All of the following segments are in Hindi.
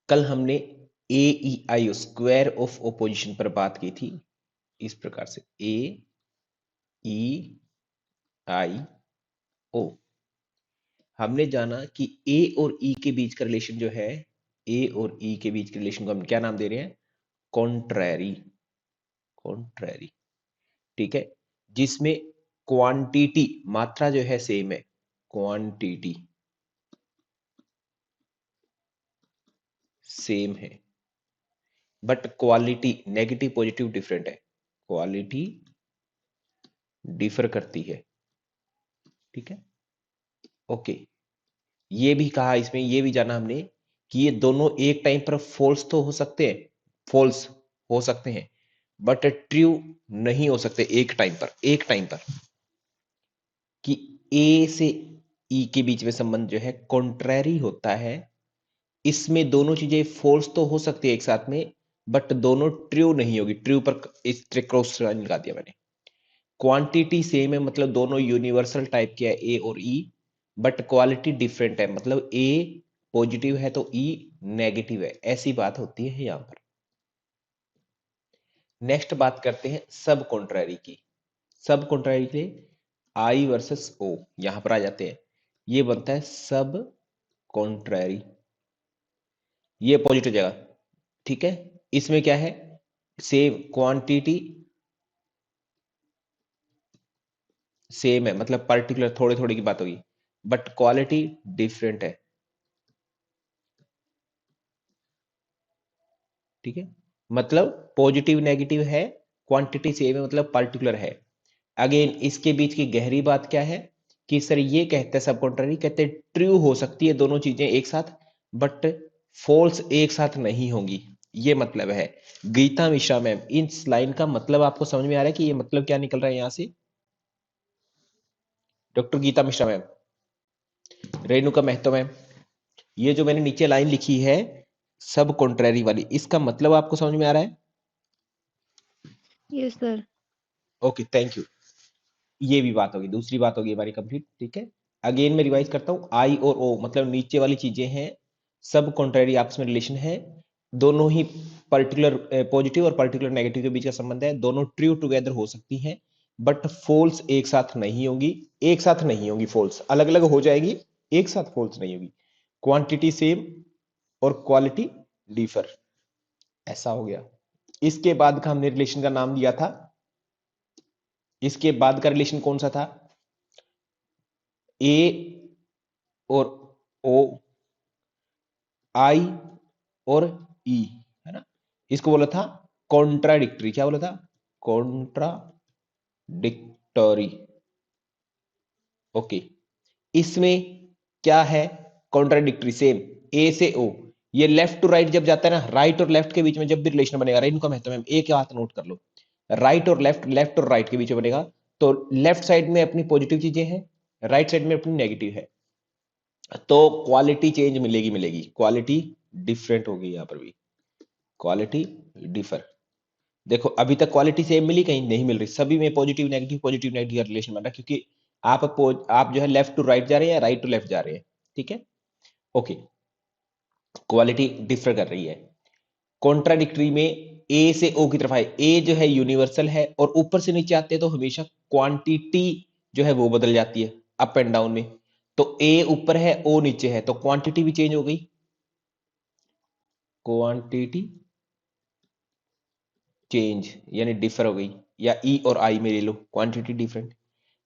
कल हमने AEIO स्क्वायर ऑफ ओपोजिशन पर बात की थी इस प्रकार से AEIO। हमने जाना कि ए और ई के बीच का रिलेशन जो है, ए और ई के बीच के रिलेशन को हम क्या नाम दे रहे हैं? कॉन्ट्रैरी। कॉन्ट्रैरी, ठीक है, जिसमें क्वांटिटी, मात्रा जो है सेम है, क्वांटिटी सेम है, but quality negative positive different है, क्वालिटी डिफर करती है, ठीक है। ओके, ये भी कहा इसमें, ये भी जाना हमने कि ये दोनों एक टाइम पर फॉल्स तो हो सकते हैं, फॉल्स हो सकते हैं, बट ट्रू नहीं हो सकते एक टाइम पर, एक टाइम पर, कि ए से ई के बीच में संबंध जो है कॉन्ट्रैरी होता है। इसमें दोनों चीजें फॉल्स तो हो सकती है एक साथ में, बट दोनों ट्रू नहीं होगी। ट्रू पर इस क्रॉस लगा दिया मैंने। क्वांटिटी सेम है, मतलब दोनों यूनिवर्सल टाइप के है ए और ई, बट क्वालिटी डिफरेंट है, मतलब ए पॉजिटिव है तो ई नेगेटिव है, ऐसी बात होती है यहां पर। नेक्स्ट बात करते हैं सब कॉन्ट्रैरी की। सब कॉन्ट्रैरी के लिए आई वर्सेस ओ यहां पर आ जाते हैं। ये बनता है सब कॉन्ट्रैरी, ये पॉजिटिव जगह, ठीक है। इसमें क्या है? सेम क्वांटिटी सेम है, मतलब पर्टिकुलर थोड़े थोड़े की बात होगी, बट क्वालिटी डिफरेंट है, ठीक है। मतलब पॉजिटिव नेगेटिव है, क्वांटिटी सेम है, मतलब पर्टिकुलर है। अगेन इसके बीच की गहरी बात क्या है कि सर ये कहते हैं सब कॉन्ट्ररी, कहते हैं ट्रू हो सकती है दोनों चीजें एक साथ, बट फॉल्स एक साथ नहीं होंगी, ये मतलब है। गीता मिश्रा मैम, इस लाइन का मतलब आपको समझ में आ रहा है कि ये मतलब क्या निकल रहा है यहां से? Doctor Geeta Mishra ma'am, Renuka Mahato ma'am, ये जो मैंने नीचे लाइन लिखी है सब कॉन्ट्ररी वाली, इसका मतलब आपको समझ में आ रहा है? Yes sir. Okay, thank you. ये भी बात होगी, दूसरी बात होगी हमारी कंप्लीट, ठीक है। अगेन मैं रिवाइज करता हूं, आई और ओ मतलब नीचे वाली चीजें हैं, सब कॉन्ट्ररी आपस में रिलेशन है, दोनों ही पर्टिकुलर पॉजिटिव और पर्टिकुलर नेगेटिव के बीच का संबंध है, दोनों ट्रू टुगेदर हो सकती हैं, बट फॉल्स एक साथ नहीं होंगी, एक साथ नहीं होंगी, फॉल्स अलग अलग हो जाएगी, एक साथ फॉल्स नहीं होगी। क्वांटिटी सेम और क्वालिटी डिफर, ऐसा हो गया। इसके बाद का हमने रिलेशन का नाम दिया था, इसके बाद का रिलेशन कौन सा था? ए और ओ, आई और ई, है ना। इसको बोला था कॉन्ट्राडिक्टरी, क्या बोला था? कॉन्ट्राडिक्टरी। ओके, इसमें क्या है? कॉन्ट्राडिक्टरी सेम, ए से ओ, ये लेफ्ट टू राइट जब जाता है ना, राइट और लेफ्ट के बीच में जब भी रिलेशन बनेगा, इनको महत्व में एक बात नोट कर लो, राइट और लेफ्ट, लेफ्ट और राइट के बीच में बनेगा, तो लेफ्ट साइड में अपनी पॉजिटिव चीजें हैं, राइट साइड में अपनी नेगेटिव है, तो क्वालिटी चेंज मिलेगी, मिलेगी, क्वालिटी डिफरेंट होगी यहां पर भी, क्वालिटी डिफर। देखो अभी तक क्वालिटी सेम मिली, कहीं नहीं मिल रही, सभी में पॉजिटिव नेगेटिव का रिलेशन बन रहा है, क्योंकि आप जो है लेफ्ट टू राइट जा रहे हैं या राइट टू लेफ्ट जा रहे हैं, ठीक है। ओके, क्वालिटी डिफर कर रही है। कॉन्ट्राडिक्टरी में ए से ओ की तरफ आए, ए जो है यूनिवर्सल है, और ऊपर से नीचे आते हैं तो हमेशा क्वांटिटी जो है वो बदल जाती है अप एंड डाउन में, तो ए ऊपर है ओ नीचे है, तो क्वांटिटी भी चेंज हो गई, क्वांटिटी चेंज यानी डिफर हो गई, या ई और आई में ले लो, क्वांटिटी डिफरेंट।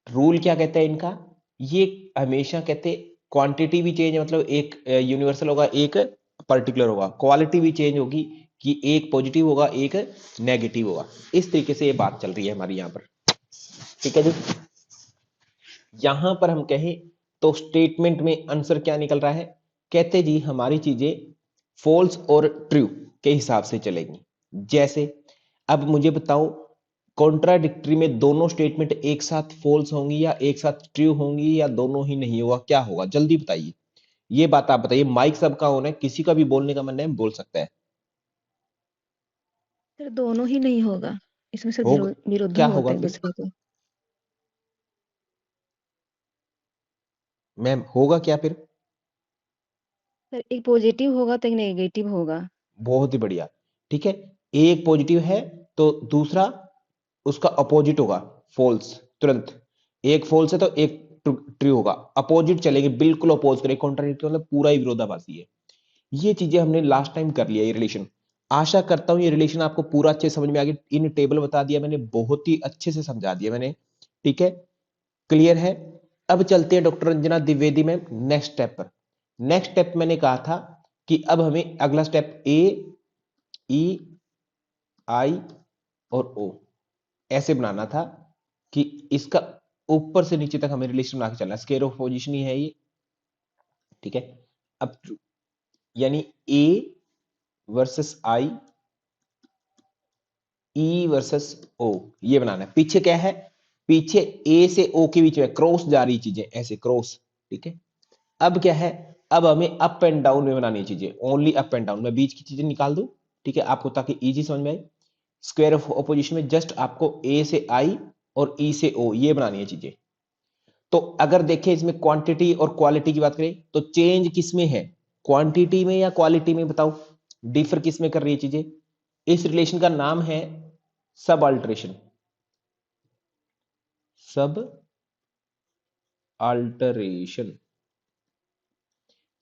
रूल क्या कहता है इनका? ये हमेशा कहते क्वांटिटी भी चेंज, मतलब एक यूनिवर्सल होगा, एक पर्टिकुलर होगा, क्वालिटी भी चेंज होगी, कि एक पॉजिटिव होगा एक नेगेटिव होगा। इस तरीके से ये बात चल रही है हमारी यहाँ पर, ठीक है जी। यहां पर हम कहें तो स्टेटमेंट में आंसर क्या निकल रहा है? कहते जी हमारी चीजें फॉल्स और ट्रू के हिसाब से चलेंगी। जैसे अब मुझे बताओ, कॉन्ट्राडिक्टरी में दोनों स्टेटमेंट एक साथ फॉल्स होंगी या एक साथ ट्रू होंगी, या दोनों ही नहीं होगा, क्या होगा? जल्दी बताइए, ये बात आप बताइए। माइक सबका ऑन है, किसी का भी बोलने का मन है बोल सकता है। सर दोनों ही नहीं होगा, इसमें से होगा, विरुद्ध क्या होते होगा हैं फिर? दूसरे को। मैम होगा क्या फिर? सर एक पॉजिटिव होगा तो एक नेगेटिव होगा। बहुत ही बढ़िया, ठीक है। एक पॉजिटिव है तो दूसरा उसका अपोजिट होगा, फॉल्स, तुरंत। एक फॉल्स है तो एक ट्रू होगा, अपोजिट चलेंगे, बिल्कुल अपोज करें, कॉन्ट्राडिक्टरी मतलब पूरा ही विरोधाभासी है। ये चीजें हमने लास्ट टाइम कर लिया, ये रिलेशन। आशा करता हूं ये रिलेशन आपको पूरा अच्छे समझ में आ गया। इन टेबल बता दिया मैंने, बहुत ही अच्छे से समझा दिया मैंने, ठीक है, क्लियर है। अब चलते हैं डॉक्टर रंजना द्विवेदी में नेक्स्ट स्टेप पर। नेक्स्ट स्टेप मैंने कहा था कि अब हमें अगला स्टेप ए, ई, आई और ओ ऐसे बनाना था कि इसका ऊपर से नीचे तक हमें रिलेशन बना के चलना है। स्केयर ऑफ पोजिशन ही है ये, ठीक है। अब यानी A versus I, E versus ओ, ये बनाना है। पीछे क्या है, पीछे ए से ओ के बीच में क्रॉस जा रही चीजें, ऐसे क्रॉस, ठीक है। अब क्या है, अब हमें अप एंड डाउन में बनानी है चीजें, ओनली अप एंड डाउन। मैं बीच की चीजें निकाल दूं, ठीक है, आपको ताकि इजी समझ में आए। स्क्वायर ऑफ ऑपोजिशन में जस्ट आपको ए से आई और ई से ओ ये बनानी है चीजें। तो अगर देखें इसमें क्वांटिटी और क्वालिटी की बात करें तो चेंज किस में है, क्वांटिटी में या क्वालिटी में, बताओ डिफर किस में कर रही है चीजें। इस रिलेशन का नाम है सब अल्टरेशन, सब अल्टरेशन।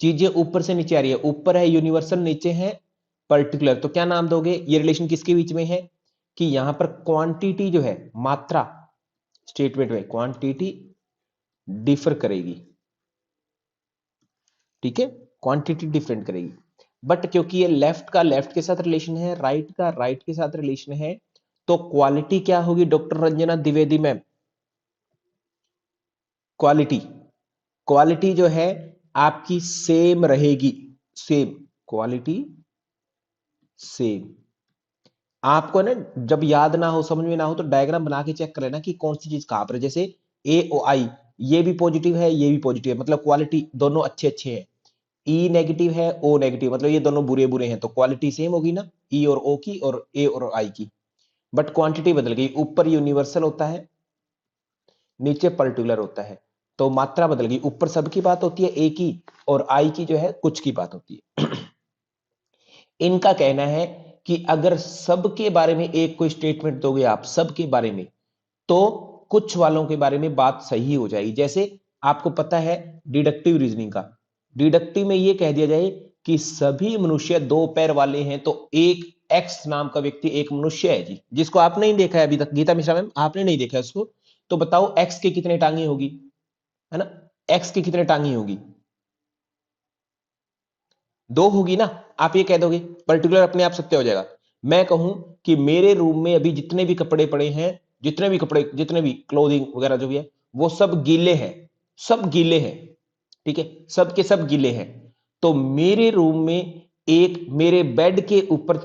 चीजें ऊपर से नीचे आ रही है, ऊपर है यूनिवर्सल, नीचे है पर्टिकुलर। तो क्या नाम दोगे, ये रिलेशन किसके बीच में है कि यहां पर क्वांटिटी जो है, मात्रा स्टेटमेंट में क्वांटिटी डिफर करेगी, ठीक है, क्वांटिटी डिफरेंट करेगी। बट क्योंकि ये लेफ्ट का लेफ्ट के साथ रिलेशन है, राइट का राइट के साथ रिलेशन है, तो क्वालिटी क्या होगी doctor Ranjana Dwivedi ma'am, quality, quality जो है आपकी सेम रहेगी, सेम क्वालिटी, सेम। आपको ना जब याद ना हो, समझ में ना हो, तो डायग्राम बना के चेक कर लेना कि कौन सी चीज कहां पर है। जैसे ए ओ आई, ये भी पॉजिटिव है, ये भी पॉजिटिव है, मतलब क्वालिटी दोनों अच्छे अच्छे हैं। ई नेगेटिव है, ओ नेगेटिव, मतलब ये दोनों बुरे बुरे हैं, तो क्वालिटी सेम होगी ना, ई और ओ की और ए और आई की। बट क्वांटिटी बदल गई, ऊपर यूनिवर्सल होता है, नीचे पर्टिकुलर होता है, तो मात्रा बदल गई, ऊपर सबकी बात होती है ए की, और आई की जो है कुछ की बात होती है। इनका कहना है कि अगर सबके बारे में एक कोई स्टेटमेंट दोगे आप, सबके बारे में, तो कुछ वालों के बारे में बात सही हो जाएगी। जैसे आपको पता है डिडक्टिव रीजनिंग का, डिडक्टिव में यह कह दिया जाए कि सभी मनुष्य दो पैर वाले हैं, तो एक एक्स नाम का व्यक्ति एक मनुष्य है जी, जिसको आपने नहीं देखा है अभी तक, गीता मिश्रा मैम आपने नहीं देखा है उसको, तो बताओ एक्स के कितने टांगी होगी, है ना, एक्स की कितने टांगी होगी, दो होगी ना। आप ये कह दोगे, पर्टिकुलर अपने आप सत्य हो जाएगा। मैं कहूं कि मेरे रूम में अभी जितने भी कपड़े पड़े हैं, जितने भी कपड़े, जितने भी क्लोथिंग वगैरह जो भी है, वो सब गीले हैं, सब गीले हैं, ठीक है, सब के सब गीले हैं। तो मेरे रूम में एक मेरे बेड के ऊपर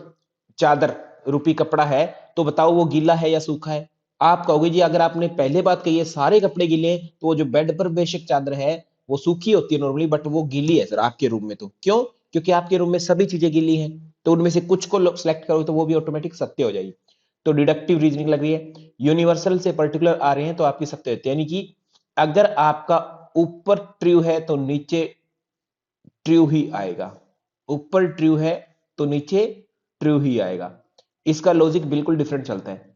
चादर रूपी कपड़ा है, तो बताओ वो गीला है या सूखा है। आप कहोगे जी अगर आपने पहले बात कही है सारे कपड़े गीले हैं, तो वो जो बेड पर बेशक चादर है वो सूखी होती है नॉर्मली, बट वो गीली है सर आपके रूम में। तो क्यों, क्योंकि आपके रूम में सभी चीजें गीली हैं, तो उनमें से कुछ को सिलेक्ट करो तो वो भी ऑटोमेटिक सत्य हो जाएगी। तो डिडक्टिव रीजनिंग लग रही है, यूनिवर्सल से पर्टिकुलर आ रहे हैं तो आपकी सत्य होती है। यानी कि अगर आपका ऊपर ट्रू है तो नीचे ट्रू ही आएगा, ऊपर ट्रू है तो नीचे ट्रू ही आएगा। इसका लॉजिक बिल्कुल डिफरेंट चलता है।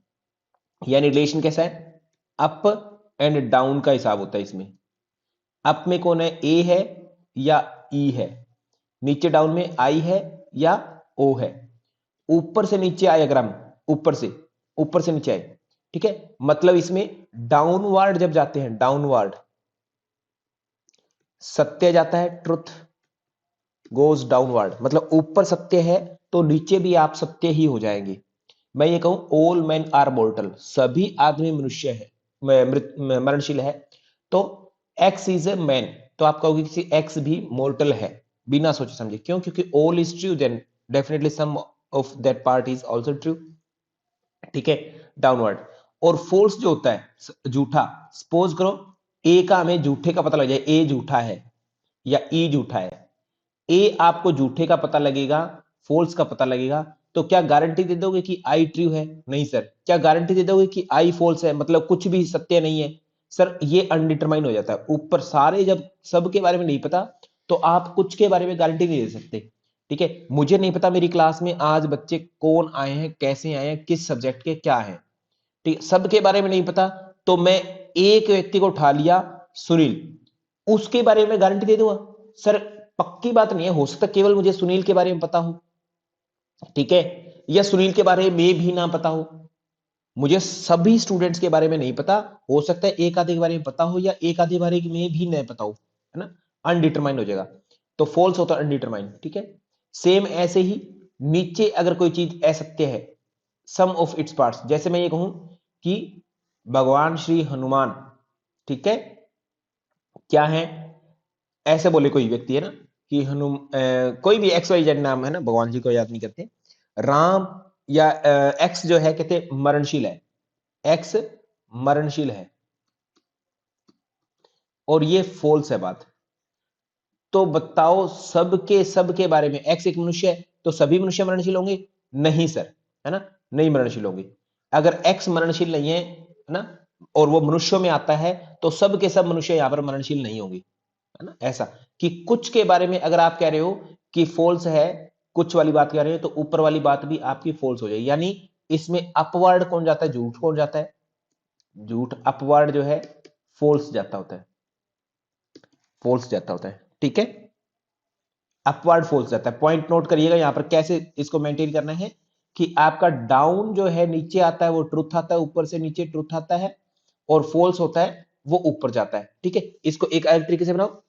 यानी रिलेशन कैसा है, अप एंड डाउन का हिसाब होता है इसमें। अप में कौन है, ए है या ई है, नीचे डाउन में आई है या ओ है। ऊपर से नीचे आए, अगर हम ऊपर से नीचे आए, ठीक है, मतलब इसमें डाउनवर्ड जब जाते हैं, डाउनवर्ड सत्य जाता है, ट्रुथ गोज डाउनवर्ड, मतलब ऊपर सत्य है तो नीचे भी आप सत्य ही हो जाएंगे। मैं ये कहूं ऑल मैन आर मोर्टल, सभी आदमी मनुष्य है, मरणशील है। तो एक्स इज ए मैन, तो आप कहोगे किसी एक्स भी मोर्टल है, बिना सोचे समझे। क्यों, क्योंकि all is true, then definitely some of that part is also true, ठीक है, डाउनवर्ड। और फोल्स जो होता है झूठा, सपोज करो ए का हमें झूठे का पता लग जाए, ए झूठा है या ई झूठा है, ए आपको झूठे का पता लगेगा, फोल्स का पता लगेगा, तो क्या गारंटी दे दोगे कि आई ट्रू है, नहीं सर। क्या गारंटी दे दोगे कि आई फोल्स है, मतलब कुछ भी सत्य नहीं है, सर ये अनडिटरमाइन हो जाता है। ऊपर सारे जब सबके बारे में नहीं पता, तो आप कुछ के बारे में गारंटी नहीं दे सकते। ठीक है, मुझे नहीं पता मेरी क्लास में आज बच्चे कौन आए हैं, कैसे आए हैं, किस सब्जेक्ट के क्या है, ठीक, सबके बारे में नहीं पता, तो मैं एक व्यक्ति को उठा लिया, सुनील, उसके बारे में गारंटी दे दूंगा? सर पक्की बात नहीं है, हो सकता केवल मुझे सुनील के बारे में पता हो, ठीक है, या सुनील के बारे में भी ना पता हो, मुझे सभी स्टूडेंट्स के बारे में नहीं पता, हो सकता है एक आधे के बारे में पता हो या एक आधे बारे में भी नहीं पता हो, है ना, अनडिटरमाइंड हो जाएगा, तो फॉल्स होता है अनडिटरमाइंड। ठीक है, सेम ऐसे ही नीचे अगर कोई चीज असत्य है, सम ऑफ इट्स पार्ट्स, जैसे मैं ये कहूं कि भगवान श्री हनुमान, ठीक है, क्या है, ऐसे बोले कोई व्यक्ति है ना कि कोई भी एक्स वाई जेड नाम है ना, भगवान जी को याद नहीं करते, राम या एक्स जो है कहते मरणशील है, एक्स मरणशील है, और ये फॉल्स है बात, तो बताओ सबके सबके बारे में, एक्स एक मनुष्य है तो सभी मनुष्य मरणशील होंगे? नहीं सर, है ना, नहीं मरणशील होंगे। अगर एक्स मरणशील नहीं है ना, और वो मनुष्यों में आता है, तो सब के सब मनुष्य यहां पर मरणशील नहीं होंगे, है ना, ऐसा कि कुछ के बारे में अगर आप कह रहे हो कि फॉल्स है, कुछ वाली बात कह रहे हो, तो ऊपर वाली बात भी आपकी फॉल्स हो जाएगी, यानी इसमें अपवर्ड कौन जाता है, झूठ कौन जाता है, झूठ अपवर्ड जो है फॉल्स जाता होता है, फॉल्स जाता होता है। ठीक है, अपवर्ड फॉल्स जाता है, पॉइंट नोट करिएगा यहां पर कैसे इसको मेंटेन करना है, कि आपका डाउन जो है नीचे आता है वो ट्रुथ आता है, ऊपर से नीचे ट्रुथ आता है, और फॉल्स होता है वो ऊपर जाता है। ठीक है, इसको एक अलग तरीके से बनाओ,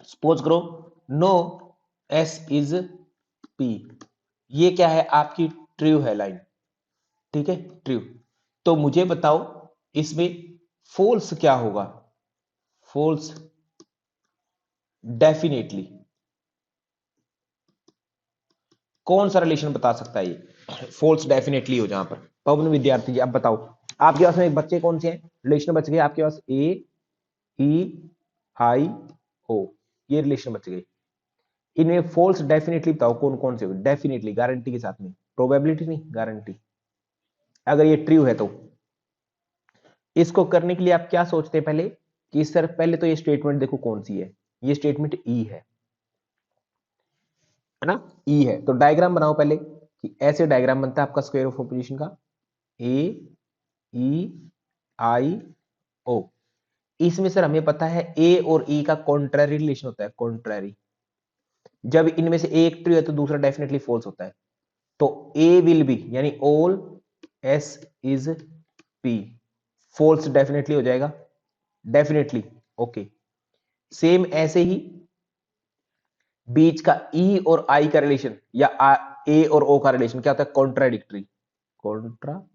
सपोज करो नो एस इज पी, ये क्या है आपकी ट्रू है लाइन, ठीक है, ट्रू, तो मुझे बताओ इसमें फॉल्स क्या होगा, फॉल्स डेफिनेटली, कौन सा रिलेशन बता सकता है ये फॉल्स डेफिनेटली हो, जहां पर पवन विद्यार्थी जी अब बताओ, आपके पास में एक बच्चे कौन से हैं, रिलेशन बच गए आपके पास, ए ई आई ओ, ये रिलेशन बच गए, इनमें फॉल्स डेफिनेटली बताओ कौन कौन से, डेफिनेटली गारंटी के साथ में, प्रोबेबिलिटी नहीं गारंटी, अगर ये ट्रू है तो। इसको करने के लिए आप क्या सोचते हैं पहले, कि सर पहले तो ये स्टेटमेंट देखो कौन सी है, ये स्टेटमेंट ई है ना, ई है, तो डायग्राम बनाओ पहले, कि ऐसे डायग्राम बनता है आपका स्क्वायर ऑफ ऑपोजिशन का, ए ई आई ओ, इसमें सर हमें पता है ए और ई का कॉन्ट्ररी रिलेशन होता है, कॉन्ट्ररी, जब इनमें से एक ट्रू है तो दूसरा डेफिनेटली फॉल्स होता है, तो ए विल बी यानी all S is P, false definitely हो जाएगा, डेफिनेटली, ओके। सेम ऐसे ही बीच का ई और आई का रिलेशन, या ए और ओ का रिलेशन क्या होता है, कॉन्ट्राडिक्टरी, कॉन्ट्राडिक्टरी,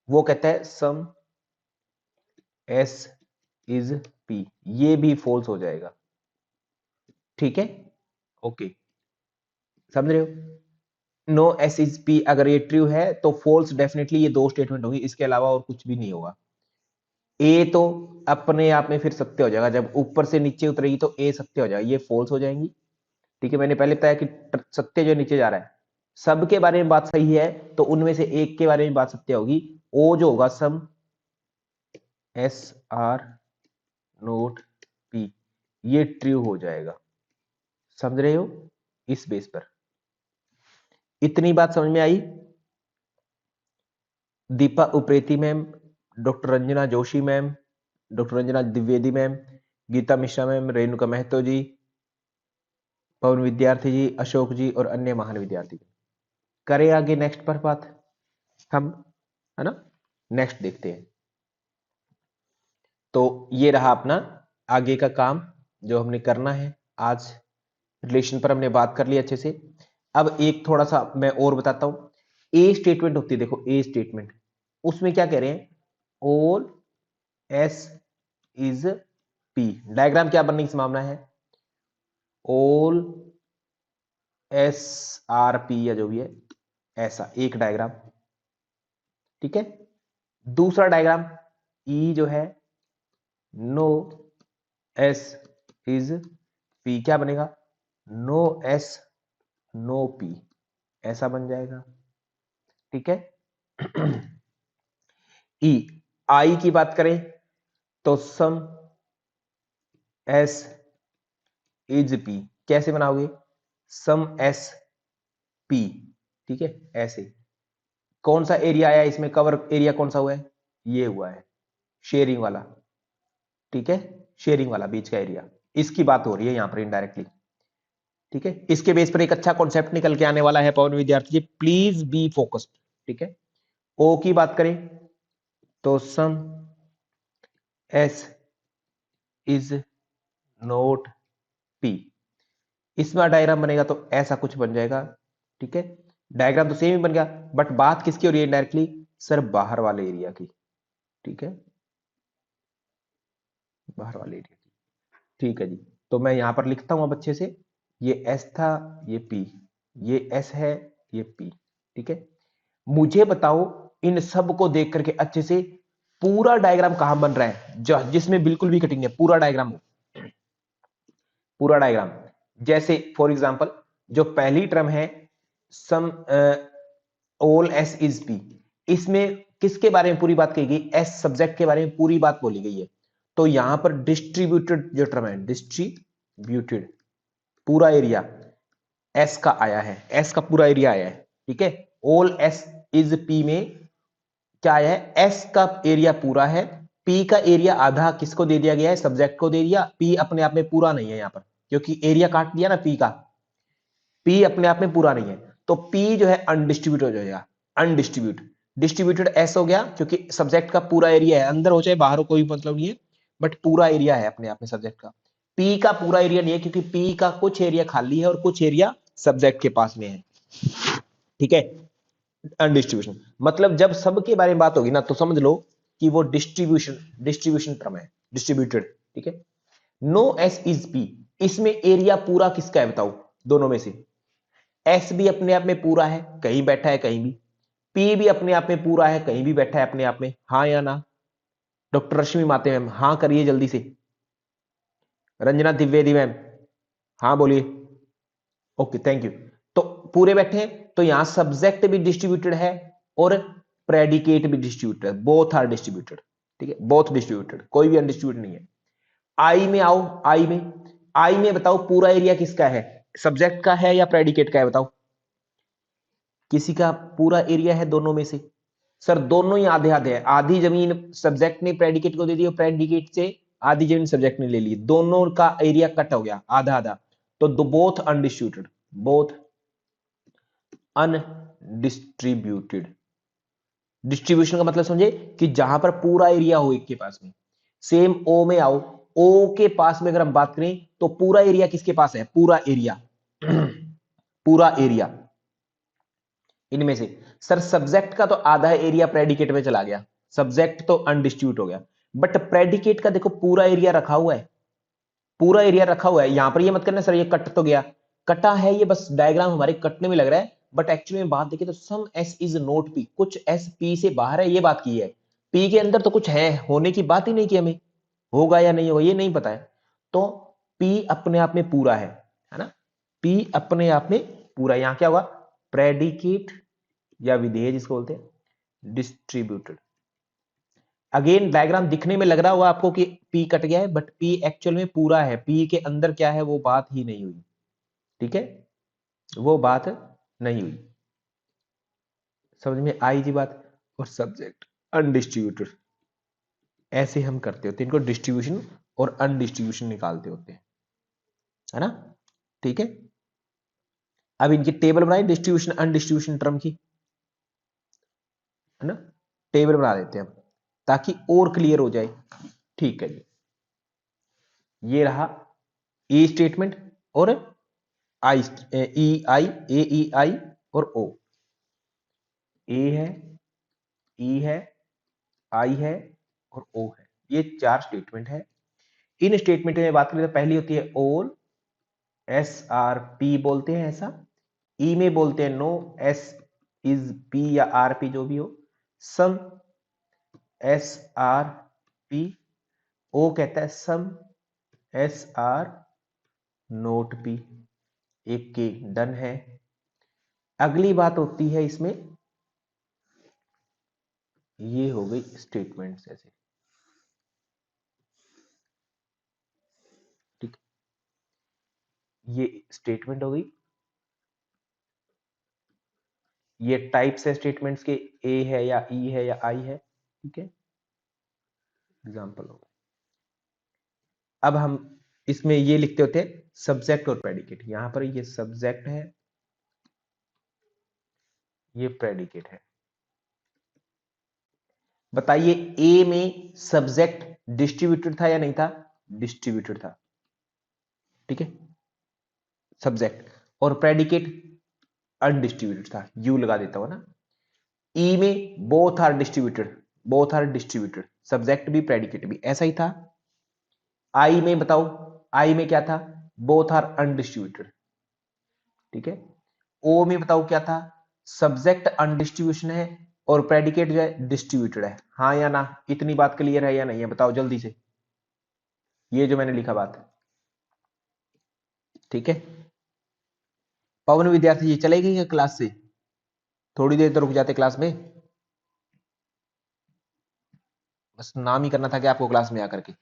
वो कहता है सम एस इज पी, ये भी फॉल्स हो जाएगा। ठीक है, ओके, समझ रहे हो, नो एस इज पी अगर ये ट्रू है तो फॉल्स डेफिनेटली ये दो स्टेटमेंट होगी, इसके अलावा और कुछ भी नहीं होगा। ए तो अपने आप में फिर सत्य हो जाएगा, जब ऊपर से नीचे उतरेगी तो ए सत्य हो जाएगा, ये फॉल्स हो जाएंगी। ठीक है, मैंने पहले बताया कि सत्य जो नीचे जा रहा है, सबके बारे में बात सही है तो उनमें से एक के बारे में बात सत्य होगी, ओ जो होगा सम एस आर नोट पी, ये ट्रू हो जाएगा, समझ रहे हो, इस बेस पर। इतनी बात समझ में आई? Deepa Upreti ma'am, doctor Ranjana Joshi ma'am, doctor Ranjana Dwivedi ma'am, Geeta Mishra ma'am, Renuka Mahto ji, पवन विद्यार्थी जी, अशोक जी और अन्य महान विद्यार्थी। करें आगे नेक्स्ट पर बात हम, है ना, नेक्स्ट देखते हैं। तो ये रहा अपना आगे का काम जो हमने करना है आज, रिलेशन पर हमने बात कर ली अच्छे से। अब एक थोड़ा सा मैं और बताता हूं, ए स्टेटमेंट होती है, देखो ए स्टेटमेंट, उसमें क्या कह रहे हैं, all S is P, diagram क्या बनने की संभावना है, ऑल एस आर पी या जो भी है, ऐसा एक डायग्राम। ठीक है, दूसरा डायग्राम ई जो है नो एस इज पी, क्या बनेगा, नो एस नो पी, ऐसा बन जाएगा। ठीक है, ई आई की बात करें तो सम एस इज पी कैसे बनाओगे, सम एस पी, ठीक है ऐसे। कौन सा एरिया आया इसमें, कवर एरिया कौन सा हुआ है, ये हुआ है शेयरिंग वाला, ठीक है शेयरिंग वाला बीच का एरिया, इसकी बात हो रही है यहां पर इनडायरेक्टली, ठीक है। इसके बेस पर एक अच्छा कॉन्सेप्ट निकल के आने वाला है पवन विद्यार्थी जी, प्लीज बी फोकस्ड, ठीक है। ओ की बात करें तो सम एस इज नोट पी, इसमें डायग्राम बनेगा तो ऐसा कुछ बन जाएगा, ठीक है। डायग्राम तो सेम ही बन गया, बट बात किसकी हो रही है डायरेक्टली, सर बाहर वाले एरिया की, ठीक है बाहर वाले एरिया की, ठीक है जी। तो मैं यहां पर लिखता हूं अब अच्छे से, ये एस था, ये पी, ये एस है, ये पी, ठीक है। मुझे बताओ इन सब को देख करके अच्छे से पूरा डायग्राम कहां बन रहा है जिसमें बिल्कुल भी कटिंग है, पूरा डायग्राम हो, पूरा डायग्राम। जैसे फॉर एग्जांपल जो पहली टर्म है some all S is P, इसमें किसके बारे में पूरी बात कही गई, एस सब्जेक्ट के बारे में पूरी बात बोली गई है। तो यहां पर डिस्ट्रीब्यूटेड जो टर्म है, डिस्ट्रीब्यूटेड पूरा एरिया एस का आया है, एस का पूरा एरिया आया है, ठीक है। ऑल एस इज पी में क्या आया है, एस का एरिया पूरा है, पी का एरिया आधा किसको दे दिया गया है, सब्जेक्ट को दे दिया। पी अपने आप में पूरा नहीं है यहां पर, क्योंकि एरिया काट दिया ना पी का, पी अपने आप में पूरा नहीं है, तो पी जो है अनडिस्ट्रीब्यूट हो जाएगा, अनडिस्ट्रीब्यूट, डिस्ट्रीब्यूटेड एस हो गया क्योंकि सब्जेक्ट का पूरा एरिया है, अंदर हो चाहे बाहर हो कोई मतलब नहीं है, बट पूरा एरिया है अपने आप में सब्जेक्ट का। पी का पूरा एरिया नहीं है क्योंकि पी का कुछ एरिया खाली है और कुछ एरिया सब्जेक्ट के पास में है, ठीक है। अनडिस्ट्रीब्यूशन मतलब जब सबके बारे में बात होगी ना तो समझ लो कि वो डिस्ट्रीब्यूशन टर्म है, डिस्ट्रीब्यूटेड, ठीक है। नो एस इज पी, इसमें एरिया पूरा किसका है बताओ, दोनों में से। एस भी अपने आप में पूरा है, कहीं बैठा है कहीं भी, पी भी अपने आप में पूरा है, कहीं भी बैठा है अपने आप में, हाँ या ना। डॉक्टर रश्मि माते मैम हाँ करिए जल्दी से, रंजना द्विवेदी मैम हाँ बोलिए, ओके थैंक यू। तो पूरे बैठे हैं तो यहां सब्जेक्ट भी डिस्ट्रीब्यूटेड है और प्रेडिकेट भी डिस्ट्रीब्यूटेड है, बोथ आर डिस्ट्रीब्यूटेड, ठीक है बोथ डिस्ट्रीब्यूटेड, कोई भी अनडिस्ट्रीब्यूटेड नहीं है। आई में आओ, आई में बताओ पूरा एरिया किसका है, सब्जेक्ट का है या प्रेडिकेट का है बताओ, किसी का पूरा एरिया है दोनों में से। सर दोनों ही आधे आधे है, आधी जमीन सब्जेक्ट ने प्रेडिकेट को दे दी और प्रेडिकेट से आधी जमीन सब्जेक्ट ने ले ली, दोनों का एरिया कट हो गया आधा आधा, तो both undistributed, both undistributed. Distribution का मतलब समझे कि जहां पर पूरा एरिया हो एक के पास में। सेम ओ में आओ, ओ के पास में अगर हम बात करें तो पूरा एरिया किसके पास है, पूरा एरिया पूरा एरिया इनमें से। सर सब्जेक्ट का तो आधा एरिया प्रेडिकेट में चला गया, सब्जेक्ट तो अनडिस्ट्रीब्यूट हो गया, बट प्रेडिकेट का देखो पूरा एरिया रखा हुआ है, पूरा एरिया रखा हुआ है। यहां पर ये मत करना सर ये कट तो गया, कटा है ये, बस डायग्राम हमारे कटने में लग रहा है, बट एक्चुअली में बात देखिए तो सम एस इज नोट पी, कुछ एस पी से बाहर है ये बात की है, पी के अंदर तो कुछ है, होने की बात ही नहीं की हमें, होगा या नहीं होगा ये नहीं पता है। तो पी अपने आप में पूरा है ना, पी अपने आप में पूरा, यहां क्या होगा प्रेडिकेट या विधेय जिसको बोलते हैं डिस्ट्रीब्यूटेड। अगेन डायग्राम दिखने में लग रहा होगा आपको कि पी कट गया है, बट पी एक्चुअल में पूरा है, पी के अंदर क्या है वो बात ही नहीं हुई, ठीक है वो बात नहीं हुई, समझ में आई जी बात। और सब्जेक्ट अनडिस्ट्रीब्यूटेड, ऐसे हम करते होते हैं इनको, डिस्ट्रीब्यूशन और अनडिस्ट्रीब्यूशन निकालते होते हैं, है ना, ठीक है। अब इनकी टेबल बनाए डिस्ट्रीब्यूशन अनडिस्ट्रीब्यूशन टर्म की, है ना, टेबल बना देते हैं हम ताकि और क्लियर हो जाए, ठीक है जी। ये रहा ए स्टेटमेंट और आई, ई आई, ए ई आई और ओ, ए है, ई है, आई है और ओ है, ये चार स्टेटमेंट है। इन स्टेटमेंट में बात करें तो पहली होती है ऑल, एस आर पी बोलते हैं ऐसा, ई में बोलते हैं नो, एस इज पी या आर पी जो भी हो, सम एस आर पी, ओ कहता है some S R note P, एक के डन है। अगली बात होती है इसमें, ये हो गई स्टेटमेंट्स ऐसे, ये स्टेटमेंट हो गई, ये टाइप्स है स्टेटमेंट्स के, ए है या ई है या आई है, ठीक है, एग्जाम्पल हो। अब हम इसमें ये लिखते होते हैं सब्जेक्ट और प्रेडिकेट, यहां पर ये सब्जेक्ट है, ये प्रेडिकेट है। बताइए ए में सब्जेक्ट डिस्ट्रीब्यूटेड था या नहीं था? डिस्ट्रीब्यूटेड था, ठीक है, सब्जेक्ट, और प्रेडिकेट अनडिस्ट्रीब्यूटेड था, यू लगा देता हूं ना। ई में both are distributed, both are distributed, subject भी प्रेडिकेट भी, ऐसा ही था। आई में बताओ, आई में क्या था? बोथ आर अनडिस्ट्रीब्यूटेड, ठीक है। ओ में बताओ क्या था? सब्जेक्ट अनडिस्ट्रीब्यूशन है और प्रेडिकेट जो है डिस्ट्रीब्यूटेड है, हाँ या ना? इतनी बात क्लियर है या नहीं है? बताओ जल्दी से, ये जो मैंने लिखा बात, ठीक है। पवन विद्यार्थी जी चले गए क्लास से? थोड़ी देर तो रुक जाते क्लास में, बस नाम ही करना था कि आपको क्लास में आकर के।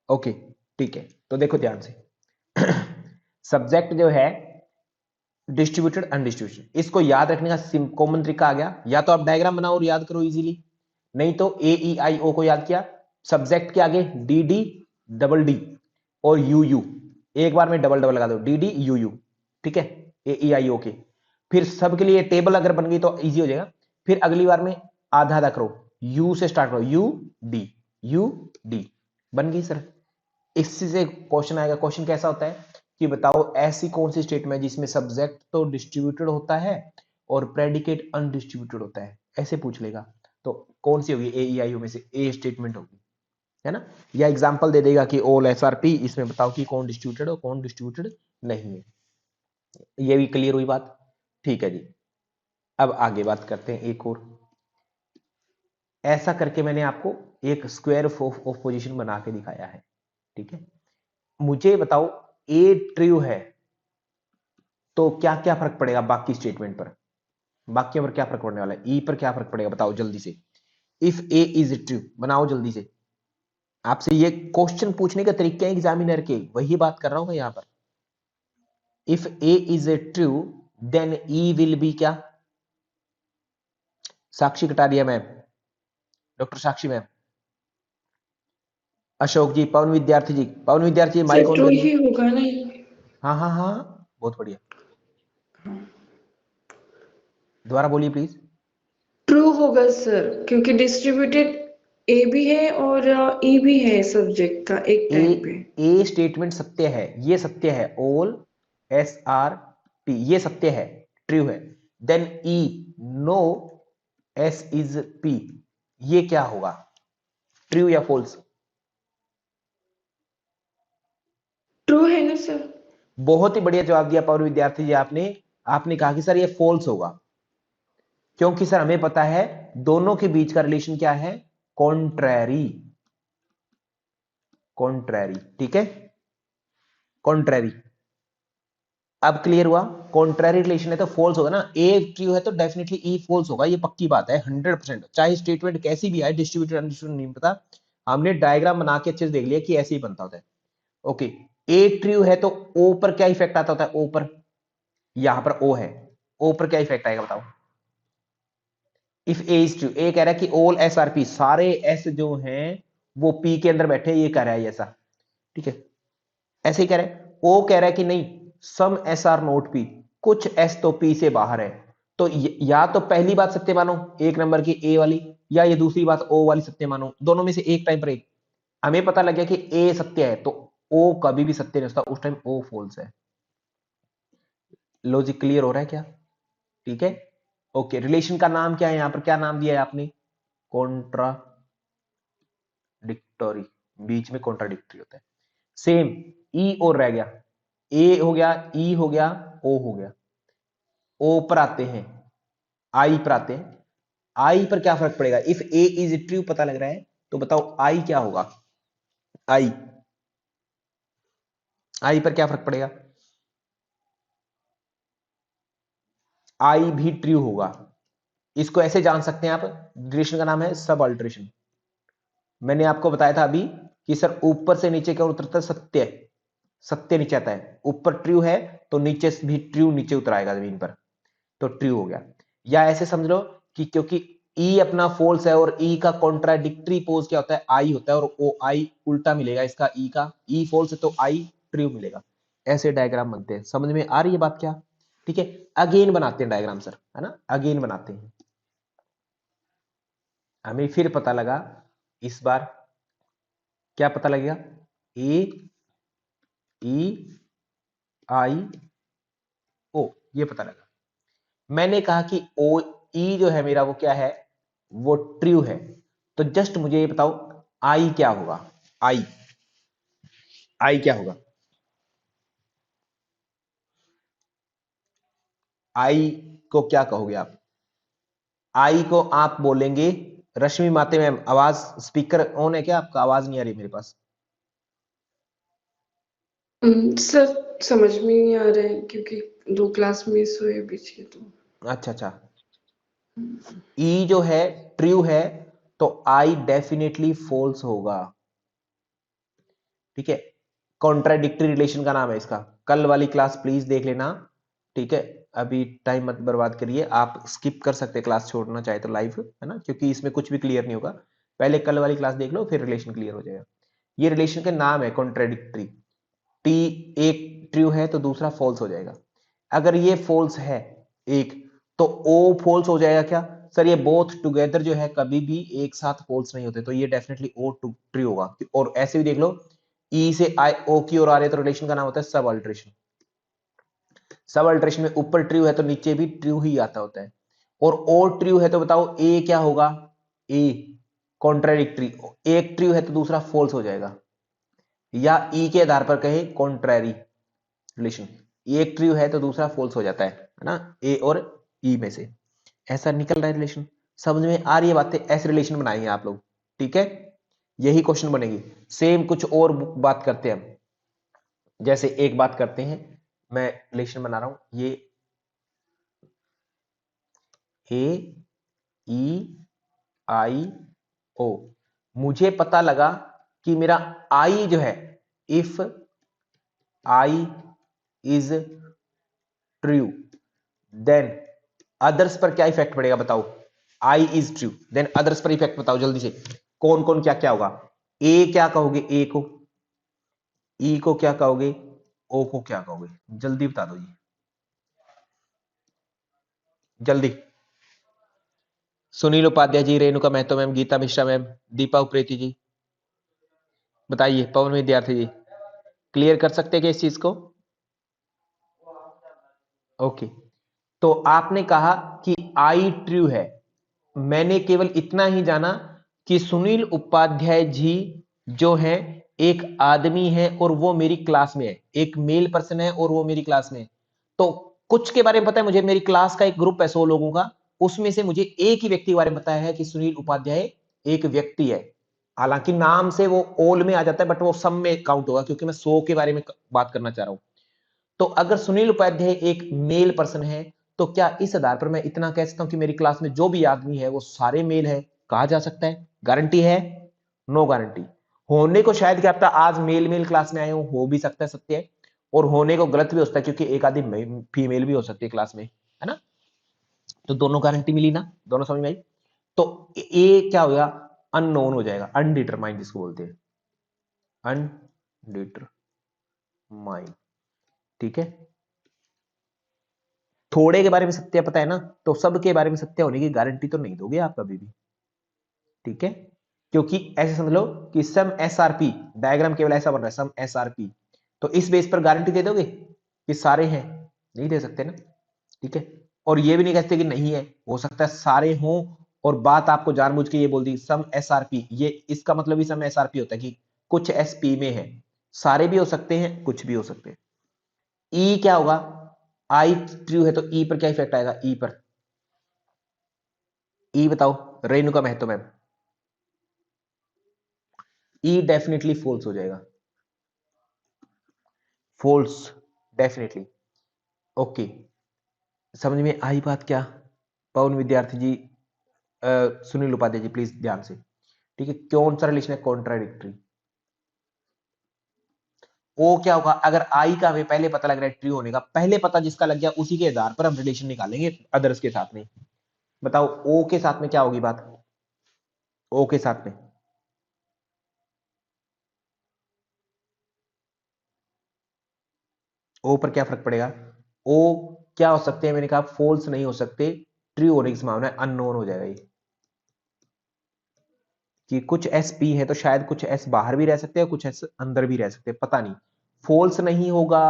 ओके, ठीक है, तो देखो ध्यान से सब्जेक्ट जो है डिस्ट्रीब्यूटेड अनडिस्ट्रीब्यूटेड, इसको याद रखने का कॉमन तरीका आ गया, या तो आप डायग्राम बनाओ और याद करो इजीली, नहीं तो ए ई आई ओ को याद किया, सब्जेक्ट के आगे डी डी डबल डी और यू यू, एक बार में डबल डबल लगा दो, डी डी यू यू, ठीक है, ए ई आई ओ के। फिर सबके लिए टेबल अगर बन गई तो इजी हो जाएगा। फिर अगली बार में आधा आधा करो, यू से स्टार्ट करो, यू डी, बन गई सर। इससे से क्वेश्चन आएगा, क्वेश्चन कैसा होता है कि बताओ ऐसी कौन सी स्टेटमेंट है जिसमें सब्जेक्ट तो डिस्ट्रीब्यूटेड होता है और प्रेडिकेट अनडिस्ट्रीब्यूटेड होता है, ऐसे पूछ लेगा। तो कौन सी होगी? ए ई आई ओ में से ए स्टेटमेंट होगी, है ना। या एग्जांपल दे देगा कि ऑल एस आर पी, इसमें बताओ कि कौन डिस्ट्रीब्यूटेड और कौन डिस्ट्रीब्यूटेड नहीं है। ये भी क्लियर हुई बात, ठीक है जी। अब आगे बात करते हैं एक और। ऐसा करके मैंने आपको एक स्क्वायर ऑफ पोजीशन बना के दिखाया है, ठीक है। मुझे बताओ ए ट्रू है तो क्या क्या फर्क पड़ेगा बाकी स्टेटमेंट पर, बाकी पर क्या फर्क पड़ने वाला है? ई पर क्या फर्क पड़ेगा बताओ जल्दी से। इफ ए इज ट्रू, बनाओ जल्दी से। आपसे ये क्वेश्चन पूछने के तरीके हैं एग्जामिनर के, वही बात कर रहा हूं मैं यहां पर। If A is true then E will be क्या? Sakshi Kataria ma'am, doctor Sakshi ma'am, Ashok ji, पवन विद्यार्थी जी, पवन विद्यार्थी माइक सर ऑन ट्रू करिए। ही होगा ना ये? हाँ हाँ हाँ, बहुत बढ़िया, दोबारा बोलिए प्लीज। ट्रू होगा सर, क्योंकि डिस्ट्रीब्यूटेड ए भी है और ई भी है सब्जेक्ट का एक टाइम पे। ए स्टेटमेंट सत्य है, ये सत्य है, ऑल एस आर टी ये सत्य है, ट्रू है। Then E no S is P, ये क्या होगा? ट्रू या फॉल्स? ट्रू है ना सर? बहुत ही बढ़िया जवाब दिया पावर विद्यार्थी जी आपने। आपने कहा कि सर ये फॉल्स होगा, क्योंकि सर हमें पता है दोनों के बीच का रिलेशन क्या है? कॉन्ट्रैरी, कॉन्ट्रैरी, ठीक है, कॉन्ट्रैरी। अब क्लियर हुआ? कॉन्ट्रैरी रिलेशन है तो फॉल्स होगा ना। ए ट्रू है तो डेफिनेटली ई फॉल्स होगा, ये पक्की बात है 100%, चाहे स्टेटमेंट कैसी भी आए, डिस्ट्रीब्यूटेड अनडिस्ट्रीब्यूटेड नहीं पता, हमने डायग्राम बना के अच्छे से देख लिया कि ऐसे ही बनता होता है। ओके, ए ट्रू है तो ओ पर क्या इफेक्ट आता होता है? ओ पर, यहां पर ओ है, ओ पर क्या इफेक्ट आएगा बताओ? इफ ए इज ट्रू, ए कह रहा है कि ऑल एस आर पी, सारे एस जो हैं वो पी के अंदर बैठे, ये कह रहा है ऐसा, ठीक है, ऐसे ही कह रहा है। ओ कह रहा है कि नहीं, सम एस आर नोट पी, कुछ एस तो पी से बाहर है। तो या तो पहली बात सत्य मानो, एक नंबर की ए वाली, या ये दूसरी बात ओ वाली सत्य मानो, दोनों में से एक टाइम पर एक। हमें पता लग गया कि ए सत्य है तो ओ कभी भी सत्य नहीं होता, उस टाइम ओ फॉल्स है। लॉजिक क्लियर हो रहा है क्या? ठीक है, ओके। रिलेशन का नाम क्या है? यहां पर क्या नाम दिया है आपने? कॉन्ट्राडिक्टोरी, बीच में कॉन्ट्राडिक्टरी होता है। सेम ई और रह गया, ए हो गया, ई हो गया, ओ हो गया। ओ पर आते हैं, आई पर आते हैं। आई पर क्या फर्क पड़ेगा? इफ ए इज ट्रू पता लग रहा है तो बताओ आई क्या होगा? आई, आई पर क्या फर्क पड़ेगा? आई भी ट्रू होगा। इसको ऐसे जान सकते हैं आप, रिलेशन का नाम है सब अल्टरेशन। मैंने आपको बताया था अभी कि सर ऊपर से नीचे क्या उतरता सत्य, सत्य नीचे आता है, ऊपर ट्रू है तो नीचे भी ट्रू नीचे उतर आएगा जमीन पर, तो ट्रू हो गया। या ऐसे समझ लो कि क्योंकि ई अपना फॉल्स है और ई का कॉन्ट्राडिक्टरी पोज क्या होता है, आई होता है, और ओ आई उल्टा मिलेगा इसका, ई का, ई फॉल्स है तो आई ट्रू मिलेगा। ऐसे डायग्राम बनते हैं। समझ में आ रही है बात क्या? ठीक है, अगेन बनाते हैं डायग्राम सर, है ना, अगेन बनाते हैं। हमें फिर पता लगा इस बार क्या पता लगेगा, ए ई आई ओ, ये पता लगा। मैंने कहा कि ओ ई जो है मेरा वो क्या है, वो ट्रू है। तो जस्ट मुझे ये बताओ आई क्या होगा, आई, आई क्या होगा, आई को क्या कहोगे आप? आई को आप बोलेंगे, रश्मि माते मैम आवाज, स्पीकर ऑन है क्या आपका? आवाज नहीं आ रही मेरे पास। सर समझ में नहीं आ रहा है क्योंकि 2 क्लास मिस हुए बीच के, तो अच्छा अच्छा, ई जो है ट्रू है तो आई डेफिनेटली फॉल्स होगा। ठीक है, कॉन्ट्राडिक्टरी रिलेशन का नाम है इसका, कल वाली क्लास प्लीज देख लेना। ठीक है, अभी टाइम मत बर्बाद करिए, आप स्किप कर सकते हैं क्लास, छोड़ना चाहे तो लाइव, है ना, क्योंकि इसमें कुछ भी क्लियर नहीं होगा। पहले कल वाली क्लास देख लो फिर रिलेशन क्लियर हो जाएगा। ये रिलेशन का नाम है कॉन्ट्राडिक्टरी। टी एक ट्रू है तो दूसरा फॉल्स हो जाएगा। अगर ये फॉल्स है एक, तो ओ फॉल्स हो जाएगा क्या सर? ये बोथ टुगेदर जो है कभी भी एक साथ फॉल्स नहीं होते, तो ये डेफिनेटली ओ ट्रू होगा। और ऐसे भी देख लो, ई से आई ओ की ओर आ रहे हैं तो रिलेशन का नाम होता है सब अल्ट्रेशन। सब अल्ट्रेशन में ऊपर ट्रू है तो नीचे भी ट्रू ही आता होता है। और ओ ट्रू है तो बताओ ए क्या होगा, ए कॉन्ट्राडिक्टरी, एक ट्रू है तो दूसरा फॉल्स हो जाएगा। या ई के आधार पर कहे कॉन्ट्रैरी रिलेशन, एक ट्रू है तो दूसरा फॉल्स हो जाता है ना, ए और ई में से। ऐसा निकल रहा है रिलेशन, समझ में आ रही है बातें? ऐसे रिलेशन बनाएंगे आप लोग, ठीक है, यही क्वेश्चन बनेगी। सेम कुछ और बात करते हैं हम, जैसे एक बात करते हैं, मैं रिलेशन बना रहा हूं, ये ए ई आई ओ, मुझे पता लगा कि मेरा आई जो है, if I is true than others पर क्या इफेक्ट पड़ेगा बताओ? आई इज ट्रू देन अदर्स पर इफेक्ट बताओ जल्दी से, कौन कौन क्या क्या होगा? ए क्या कहोगे, ए को, ई को क्या कहोगे, ओ को क्या कहोगे? जल्दी बता दो जी, जल्दी। सुनील उपाध्याय जी, रेणुका महतो मैम, गीता मिश्रा मैम, दीपा उप्रेती जी, बताइए। पवन विद्यार्थी जी, क्लियर कर सकते हैं क्या इस चीज को? ओके, तो आपने कहा कि आई ट्रू है, मैंने केवल इतना ही जाना कि सुनील उपाध्याय जी जो है एक आदमी है और वो मेरी क्लास में है, एक मेल पर्सन है और वो मेरी क्लास में है। तो कुछ के बारे में पता है मुझे, मेरी क्लास का एक ग्रुप है 100 लोगों का, उसमें से मुझे एक ही व्यक्ति के बारे में पता है कि सुनील उपाध्याय एक व्यक्ति है। हालांकि नाम से वो ऑल में आ जाता है बट वो सब में काउंट होगा, क्योंकि मैं 100 के बारे में बात करना चाह रहा हूं। तो अगर सुनील उपाध्याय एक मेल पर्सन है, तो क्या इस आधार पर मैं इतना कह सकता हूं कि मेरी क्लास में जो भी आदमी है वो सारे मेल है, कहा जा सकता है? गारंटी है? No guarantee. होने को शायद क्या पता आज मेल मेल क्लास में आए हो भी सकता है, सत्य है, और होने को गलत भी हो सकता है, क्योंकि एक आदि फीमेल भी हो सकती है क्लास में, है ना। तो दोनों गारंटी मिली ना, दोनों समझ में आई। तो ए क्या हो गया, अननोन हो जाएगा, अनडिटरमाइंड जिसको बोलते हैं, अनडिटरमाइंड। ठीक है, थोड़े के बारे में सत्य पता है ना, तो सब के बारे में सत्य होने की गारंटी तो नहीं दोगे आप कभी भी, ठीक है। क्योंकि ऐसे समझ लो कि सम एसआरपी, डायग्राम केवल ऐसा बन रहा है, सम एसआरपी, तो इस बेस पर गारंटी दे दोगे कि सारे हैं? नहीं दे सकते ना, ठीक है। और ये भी नहीं कहते कि नहीं है, हो सकता है सारे हों, और बात आपको जानबूझ के ये बोल दी सम एसआरपी, ये इसका मतलब ही सम एसआरपी होता है कि कुछ एसपी में है, सारे भी हो सकते हैं कुछ भी हो सकते हैं। ई क्या होगा, आई ट्रू है तो ई पर क्या इफेक्ट आएगा, ई पर, ई बताओ रेणुका महतो मैम। ई डेफिनेटली फॉल्स हो जाएगा, फॉल्स डेफिनेटली। ओके, समझ में आई बात क्या? पवन विद्यार्थी जी, सुनील उपाध्याय जी प्लीज ध्यान से, ठीक है। कौन सा रिलेशन है कॉन्ट्राडिक्टरी? ओ क्या होगा, अगर आई का हमें पहले पता लग रहा है ट्रू होने का, पहले पता जिसका लग गया उसी के आधार पर हम रिलेशन निकालेंगे अदर्स के साथ में। बताओ ओ के साथ में क्या होगी बात, ओ के साथ में ओ पर क्या फर्क पड़ेगा, ओ क्या हो सकते हैं, मैंने कहा फॉल्स नहीं हो सकते, ट्रू होने की संभावना है, अननोन हो जाएगा ये, कि कुछ एस पी है तो शायद कुछ एस बाहर भी रह सकते हैं, कुछ एस अंदर भी रह सकते हैं, पता नहीं, फॉल्स नहीं होगा,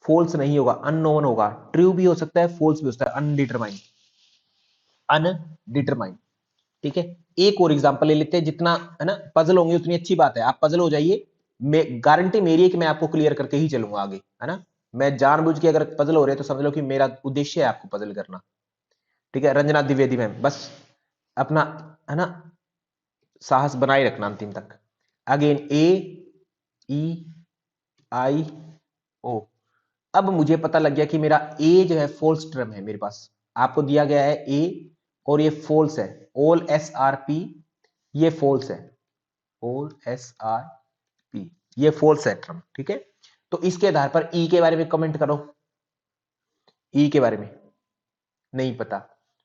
फॉल्स नहीं होगा, अननोन होगा, ट्रू भी हो सकता है, फॉल्स भी हो सकता है, अनडिटरमाइंड, अनडिटरमाइंड। ठीक है, एक और एग्जांपल ले लेते हैं, जितना है ना पजल होंगे उतनी अच्छी बात है, आप पजल हो जाइए, मैं गारंटी मेरी है कि मैं आपको क्लियर करके ही चलूंगा आगे, है ना, मैं जानबूझ के अगर पजल हो रहे हैं तो समझ लो कि मेरा उद्देश्य है आपको पजल करना। ठीक है, रंजना द्विवेदी मैम, बस अपना है ना साहस बनाए रखना अंतिम तक। अगेन ए ई आई ओ, अब मुझे पता लग गया कि मेरा ए जो है फॉल्स टर्म है, मेरे पास आपको दिया गया है ए और ये फॉल्स है, ऑल एस आर पी ये फॉल्स है, ऑल एस आर पी ये फॉल्स है टर्म। ठीक है, तो इसके आधार पर ई के बारे में कमेंट करो, ई के बारे में नहीं पता,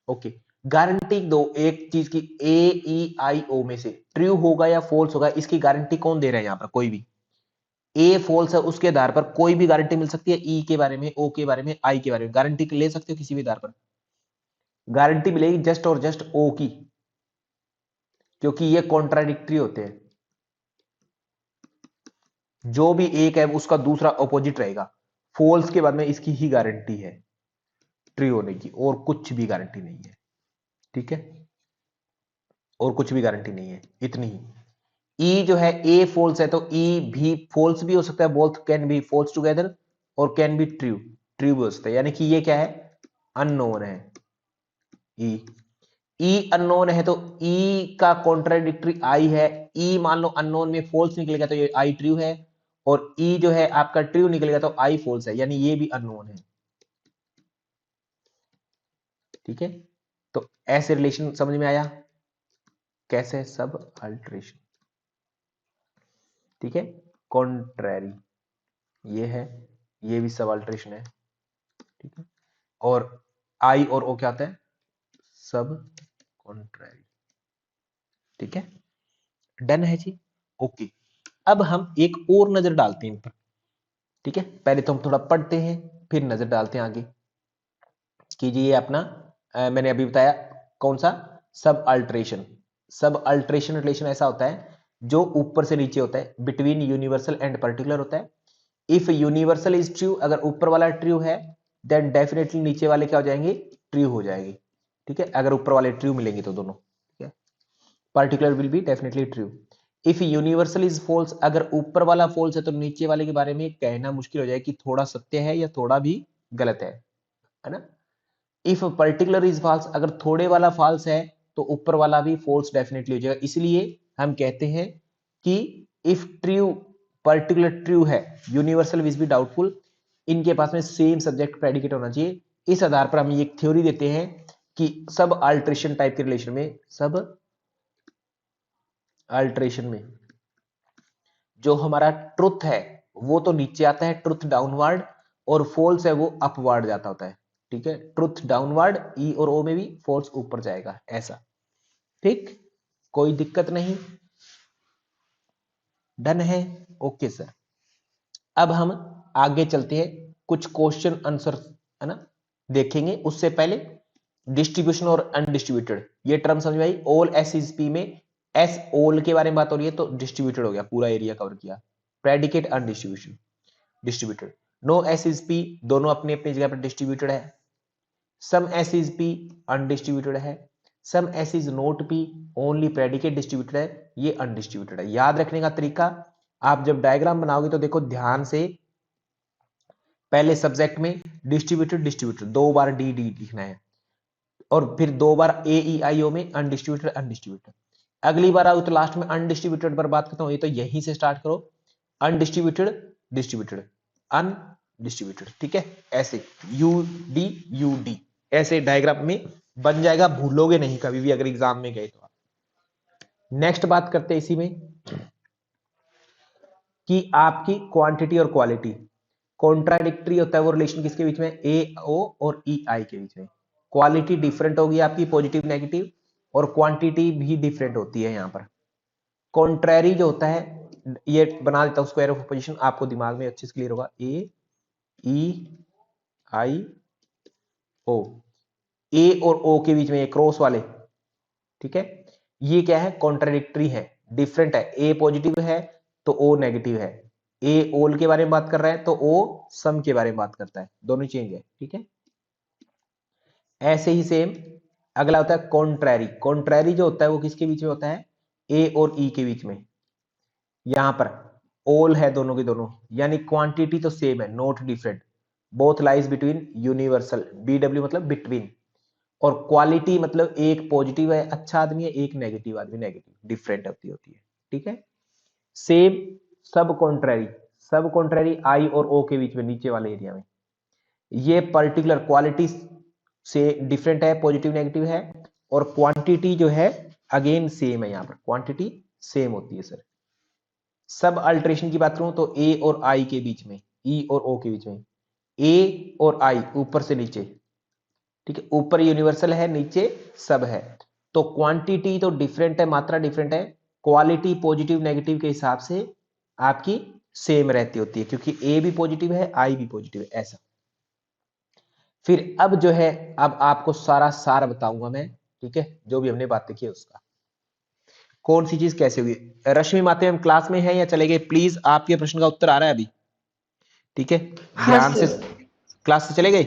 ओके, गारंटी दो एक चीज की, ए ई आई ओ में से ट्रू होगा या फॉल्स होगा, इसकी गारंटी कौन दे रहा है यहां पर, कोई भी, ए फॉल्स है उसके आधार पर कोई भी गारंटी मिल सकती है, ई के बारे में, ओ के बारे में, आई के बारे में गारंटी ले सकते हो किसी भी आधार पर, गारंटी मिलेगी जस्ट और जस्ट ओ की, क्योंकि ये कॉन्ट्राडिक्टरी होते हैं, जो भी एक है उसका दूसरा अपोजिट रहेगा, फॉल्स के बाद में इसकी ही गारंटी है ट्रू होने की, और कुछ भी गारंटी नहीं है। ठीक है, और कुछ भी गारंटी नहीं है, इतनी ही। ई जो है ए फॉल्स है तो ई भी फॉल्स भी हो सकता है, both can be false together और कैन बी ट्रू, ट्रू भी हो सकता है, यानी कि ये क्या है, अननोन है, ई, ई अननोन है तो ई का कॉन्ट्राडिक्टरी आई है, ई मान लो अननोन में फॉल्स निकलेगा तो ये आई ट्रू है, और ई जो है आपका ट्रू निकलेगा तो आई फॉल्स है, यानी ये भी अननोन है। ठीक है, तो ऐसे रिलेशन समझ में आया कैसे, सब अल्टरेशन। ठीक है, कॉन्ट्रैरी ये है, ये भी सब अल्टरेशन है। ठीक है, और आई और ओ क्या होता है, सब कॉन्ट्रैरी। ठीक है, डन है जी, ओके। अब हम एक और नजर डालते हैं इन पर। ठीक है, पहले तो हम थोड़ा पढ़ते हैं फिर नजर डालते हैं आगे। कीजिए अपना मैंने अभी बताया कौन सा, सब अल्टरेशन। सब अल्टरेशन रिलेशन ऐसा होता है जो ऊपर से नीचे होता है, बिटवीन यूनिवर्सल एंड पर्टिकुलर होता है। इफ यूनिवर्सल इज ट्रू, अगर ऊपर वाला ट्रू है देन डेफिनेटली नीचे वाले क्या हो जाएंगे, ट्रू हो जाएंगे। ठीक है, अगर ऊपर वाले ट्रू मिलेंगे तो दोनों, ठीक है, particular will be definitely true. If universal is false, अगर ऊपर वाला फॉल्स है तो नीचे वाले के बारे में कहना मुश्किल हो जाए कि थोड़ा सत्य है या थोड़ा भी गलत है ना। इफ पर्टिकुलर इज फॉल्स, अगर थोड़े वाला फॉल्स है तो ऊपर वाला भी फॉल्स डेफिनेटली हो जाएगा। इसलिए हम कहते हैं कि इफ ट्रू पर्टिकुलर ट्रू है, यूनिवर्सल विज बी डाउटफुल, इनके पास में सेम सब्जेक्ट प्रेडिकेट होना चाहिए। इस आधार पर हम ये एक थ्योरी देते हैं कि सब अल्ट्रेशन टाइप के रिलेशन में, सब अल्ट्रेशन में जो हमारा ट्रुथ है वो तो नीचे आता है, ट्रुथ डाउनवर्ड, और फॉल्स है वो अपवर्ड जाता होता है। ठीक है, ट्रुथ डाउनवर्ड ई और ओ में भी, फॉल्स ऊपर जाएगा, ऐसा। ठीक, कोई दिक्कत नहीं, डन है, ओके सर। अब हम आगे चलते हैं, कुछ क्वेश्चन आंसर है ना देखेंगे। उससे पहले डिस्ट्रीब्यूशन और अनडिस्ट्रीब्यूटेड ये टर्म समझ में आई। ऑल एस इज पी में एस ऑल के बारे में बात हो रही है तो डिस्ट्रीब्यूटेड हो गया, पूरा एरिया कवर किया। Predicate undistribution distributed, no S is P दोनों अपनी अपनी जगह पर डिस्ट्रीब्यूटेड है। Some S is P undistributed है, some S is not P only predicate distributed है, ये अनडिस्ट्रीब्यूटेड है। याद रखने का तरीका, आप जब डायग्राम बनाओगे तो देखो ध्यान से, पहले सब्जेक्ट में डिस्ट्रीब्यूटेड डिस्ट्रीब्यूटेड दो बार डी डी लिखना है, और फिर दो बार ए ई आई ओ में अनडिस्ट्रीब्यूटेड अनडिस्ट्रीब्यूटेड। अगली बार आओ तो लास्ट में अनडिस्ट्रीब्यूटेड पर बात करता हूं, ये तो यहीं से स्टार्ट करो, अनडिस्ट्रीब्यूटेड डिस्ट्रीब्यूटेड अनडिस्ट्रीब्यूटेड। ठीक है, ऐसे यू डी ऐसे डायग्राम में बन जाएगा, भूलोगे नहीं कभी भी अगर एग्जाम में गए तो। नेक्स्ट बात करते हैं इसी में कि आपकी क्वांटिटी और क्वालिटी, कॉन्ट्राडिक्टरी होता है वो रिलेशन किसके बीच में, ए ओ और ई आई के बीच में। क्वालिटी डिफरेंट होगी आपकी पॉजिटिव नेगेटिव, और क्वांटिटी भी डिफरेंट होती है। यहां पर कॉन्ट्रैरी जो होता है, ये बना देता हूं स्क्वायर ऑफ अपोजिशन, आपको दिमाग में अच्छे से क्लियर होगा। ए ई आई ओ, ए और ओ के बीच में ये क्रॉस वाले, ठीक है, ये क्या है, कॉन्ट्राडिक्टरी है, डिफरेंट है। ए पॉजिटिव है तो ओ नेगेटिव है, ए ओल के बारे में बात कर रहा है तो ओ सम के बारे में बात करता है, दोनों चेंज है, ठीक है। ऐसे ही सेम अगला होता है कॉन्ट्रैरी। कॉन्ट्रैरी जो होता है वो किसके बीच में होता है, ए और ई के बीच में। यहां पर ओल है दोनों के दोनों, यानी क्वांटिटी तो सेम है, not different, both lies between universal, BW मतलब बिटवीन, और क्वालिटी मतलब एक पॉजिटिव है अच्छा आदमी है, एक नेगेटिव आदमी नेगेटिव, डिफरेंट होती है, ठीक है। सेम सब कॉन्ट्रैरी, सब कॉन्ट्रैरी आई और ओ के बीच में नीचे वाले एरिया में, ये पर्टिकुलर क्वालिटी से डिफरेंट है, पॉजिटिव नेगेटिव है, और क्वांटिटी जो है अगेन सेम है, यहां पर क्वांटिटी सेम होती है सर। सब अल्टरेशन की बात करूं तो ए और आई के बीच में, ई और ओ के बीच में, ए और आई ऊपर से नीचे, ठीक है, ऊपर यूनिवर्सल है नीचे सब है, तो क्वांटिटी तो डिफरेंट है, मात्रा डिफरेंट है, क्वालिटी पॉजिटिव नेगेटिव के हिसाब से आपकी सेम रहती होती है, क्योंकि ए भी पॉजिटिव है आई भी पॉजिटिव है, ऐसा। फिर अब जो है, अब आपको सारा सार बताऊंगा मैं, ठीक है, जो भी हमने बातें की उसका, कौन सी चीज कैसे हुई। रश्मि माते हम क्लास में है या चले गए, प्लीज आपके प्रश्न का उत्तर आ रहा है अभी, ठीक है, हाँ ध्यान से, सर। क्लास से चले गए,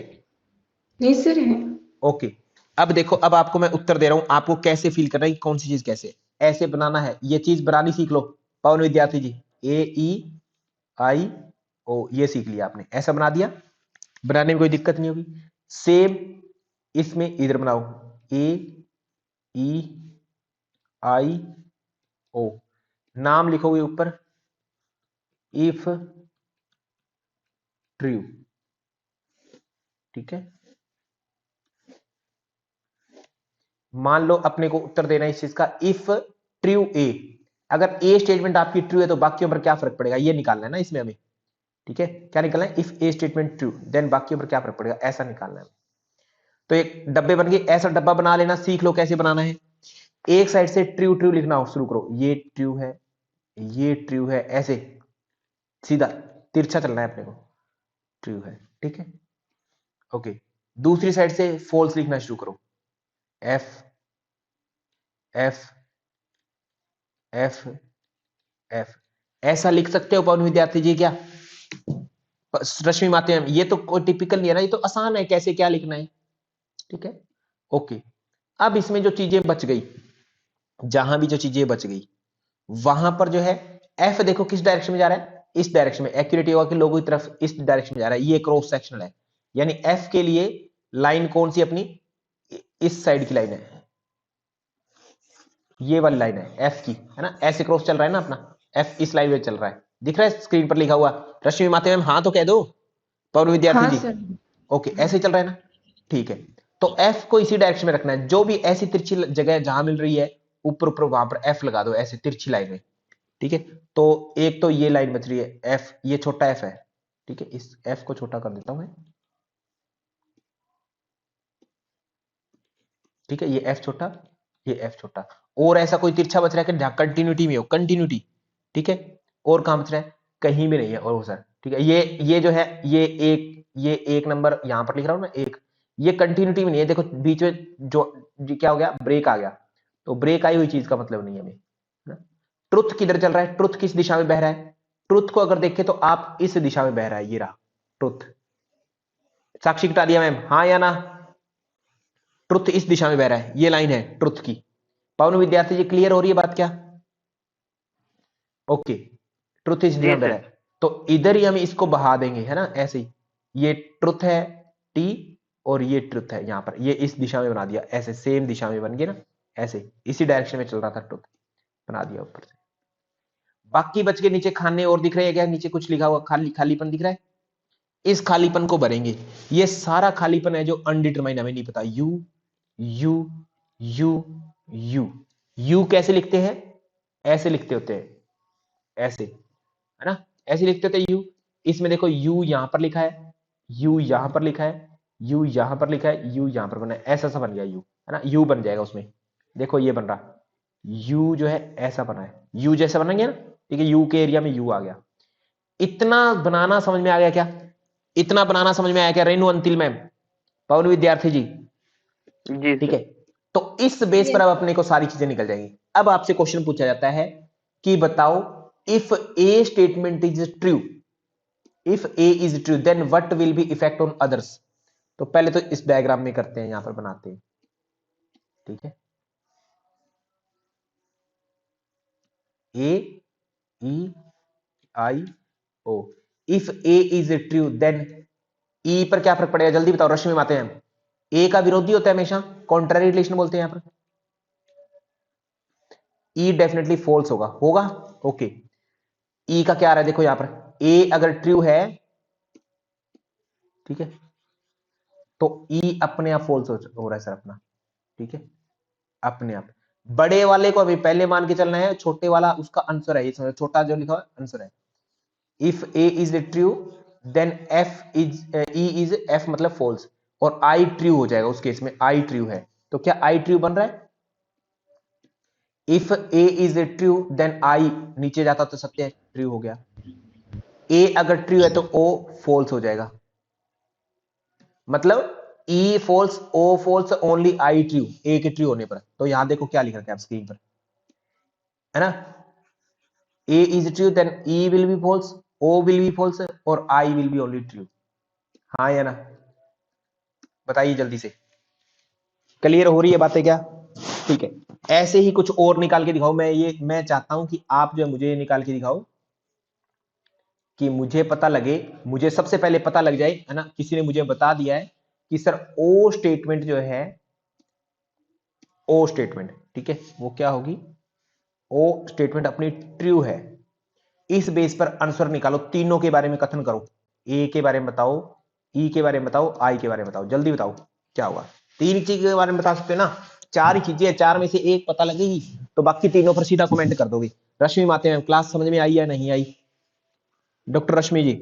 नहीं सर है। ओके। अब देखो, अब आपको मैं उत्तर दे रहा हूं, आपको कैसे फील करना है कि कौन सी चीज कैसे, ऐसे बनाना है, ये चीज बनानी सीख लो पवन विद्यार्थी जी, ए ई आई ओ ये सीख लिया आपने, ऐसा बना दिया, बनाने में कोई दिक्कत नहीं होगी। सेम इसमें इधर बनाओ, ए ई आई ओ, नाम लिखोगे ऊपर, इफ ट्रू, ठीक है। मान लो अपने को उत्तर देना है इस चीज का, इफ ट्रू ए, अगर ए स्टेटमेंट आपकी ट्रू है तो बाकियों पर क्या फर्क पड़ेगा, ये निकालना है ना इसमें हमें, ठीक है, क्या निकालना है, if a statement true then बाकियों पर क्या फर्क पड़ेगा, ऐसा निकालना है। तो एक डब्बे बन गए, ऐसा डब्बा बना लेना, सीख लो कैसे बनाना है। एक साइड से ट्रू ट्रू लिखना शुरू करो, ये ट्रू है, ये ट्रू है, ऐसे सीधा तिरछा चलना है अपने को, ट्रू है, ठीक है, ओके। दूसरी साइड से फॉल्स लिखना शुरू करो, एफ एफ एफ एफ, ऐसा लिख सकते हो पवन विद्यार्थी जी क्या, रश्मि माते, ये तो कोई टिपिकल नहीं है ना, ये तो आसान है, कैसे क्या लिखना है, ठीक है, ओके। अब इसमें जो चीजें बच गई, जहां भी जो चीजें बच गई वहां पर जो है, एफ देखो किस डायरेक्शन में जा रहा है, इस डायरेक्शन में, एक्यूरेट होगा कि लोगों की तरफ इस डायरेक्शन में जा रहा है, ये क्रॉस सेक्शनल है, यानी एफ के लिए लाइन कौन सी अपनी, इस साइड की लाइन है, ये वाली लाइन है एफ की, है ना, ऐसे क्रॉस चल रहा है ना अपना, एफ इस लाइन में चल रहा है, दिख रहा है स्क्रीन पर लिखा हुआ, रश्मि माते मैम हाँ तो कह दो, पवन विद्यार्थी हाँ जी, सर। ओके, ऐसे चल रहा है ना, ठीक है। तो एफ को इसी डायरेक्शन में रखना है, जो भी ऐसी तिरछी जगह जहां मिल रही है ऊपर ऊपर वहां पर एफ लगा दो, ऐसे तिरछी लाइन में, ठीक है। तो एक तो ये लाइन बच रही है एफ, ये छोटा एफ है, ठीक है, इस एफ को छोटा कर देता हूं मैं, ठीक है, ये एफ छोटा, ये एफ छोटा, और ऐसा कोई तिरछा बच रहा है कि जहां कंटिन्यूटी में हो, कंटिन्यूटी, ठीक है, और कहां बच रहा है, कहीं भी नहीं है, और सर ठीक है, ये जो है, ये एक नंबर यहां पर लिख रहा हूं ना, एक, ये कंटिन्यूटी में नहीं है, देखो बीच में जो क्या हो गया, ब्रेक आ गया, तो ब्रेक आई हुई चीज का मतलब नहीं है हमें, ट्रुथ किधर चल रहा है, ट्रुथ किस दिशा में बह रहा है, ट्रुथ को अगर देखें तो आप इस दिशा में बह रहा है, ये रहा ट्रुथ, साक्षी कटा दिया मैम, हाँ या ना, ट्रुथ इस दिशा में बह रहा है, ये लाइन है ट्रुथ की, पवन विद्यार्थी जी क्लियर हो रही है बात क्या, ओके, ट्रुथ इस दिशा में बह रहा है, तो इधर ही हम इसको बहा देंगे, है ना, ऐसे ही, ये ट्रुथ है टी, और ये ट्रुथ है यहां पर, ये इस दिशा में बना दिया, ऐसे सेम दिशा में बन गया ना, ऐसे इसी डायरेक्शन में चल रहा था ट्रुथ, बना दिया ऊपर से। बाकी बच के नीचे खाने और दिख रहे हैं क्या, नीचे कुछ लिखा हुआ खाली खालीपन दिख रहा है, इस खालीपन को भरेंगे, ये सारा खालीपन है जो अनडिटरमाइन, हमें नहीं पता, you U U U, you कैसे लिखते हैं, ऐसे लिखते होते हैं, ऐसे, है ना, ऐसे लिखते थे यू, इसमें देखो यू यहां पर लिखा है, यू यहां पर लिखा है, यू यहां पर लिखा है, यू यहां पर बना है, ऐसा सा बन गया यू, है ना, यू बन जाएगा उसमें। देखो ये बन रहा यू जो है ऐसा बना है, यू जैसा बना गया ना, ठीक है, यू के एरिया में यू आ गया। इतना बनाना समझ में आ गया क्या? इतना बनाना समझ में आया क्या रेनू अंतिल मैम, पवन विद्यार्थी जी? जी ठीक सर। है, तो इस बेस पर अब अपने को सारी चीजें निकल जाएंगी। अब आपसे क्वेश्चन पूछा जाता है कि बताओ if a statement is true, if A is true then what will be effect on others. तो पहले तो इस डायग्राम में करते हैं, यहां पर बनाते हैं, ठीक है, A E I O, if A is true then E पर क्या फर्क पड़ेगा, जल्दी बताओ रश्मि माते हैं। ए का विरोधी होता है हमेशा, कॉन्ट्ररी रिलेशन बोलते हैं यहां पर। ई डेफिनेटली फॉल्स होगा, होगा, ओके। ई का क्या आ रहा है देखो यहां पर, ए अगर ट्रू है, ठीक है, तो ई अपने आप फॉल्स हो रहा है सर अपना, ठीक है, अपने आप। बड़े वाले को अभी पहले मान के चलना है, छोटे वाला उसका आंसर है, ये छोटा जो लिखा है आंसर है। If A is true then F is E is F मतलब फॉल्स, और आई ट्रू हो जाएगा उस केस में, आई ट्रू है तो क्या आई ट्रू बन रहा है? If A is true then I नीचे जाता तो सत्य ट्रू हो गया, ए अगर ट्रू है तो ओ फॉल्स हो जाएगा, मतलब E false O false only I true, A के ट्रू होने पर। तो यहां देखो क्या लिख रखा है आप स्क्रीन पर, है ना, A is true then E will be false, O will be false और I will be only true. हाँ या ना, बताइए जल्दी से, क्लियर हो रही है बातें क्या? ठीक है, ऐसे ही कुछ और निकाल के दिखाओ। मैं चाहता हूं कि आप जो है मुझे निकाल के दिखाओ कि मुझे पता लगे, मुझे सबसे पहले पता लग जाए, है ना, किसी ने मुझे बता दिया है कि सर ओ स्टेटमेंट जो है, ओ स्टेटमेंट, ठीक है, वो क्या होगी, ओ स्टेटमेंट अपनी ट्रू है। इस बेस पर आंसर निकालो, तीनों के बारे में कथन करो, ए के बारे में बताओ, ई के बारे में बताओ, आई के बारे में बताओ, जल्दी बताओ क्या होगा। तीन चीज के बारे में बता सकते हो ना, चार ही चीजें, चार में से एक पता लगेगी तो बाकी तीनों पर सीधा कमेंट कर दोगे। रश्मि माते मैम क्लास समझ में आई या नहीं आई? डॉक्टर रश्मि जी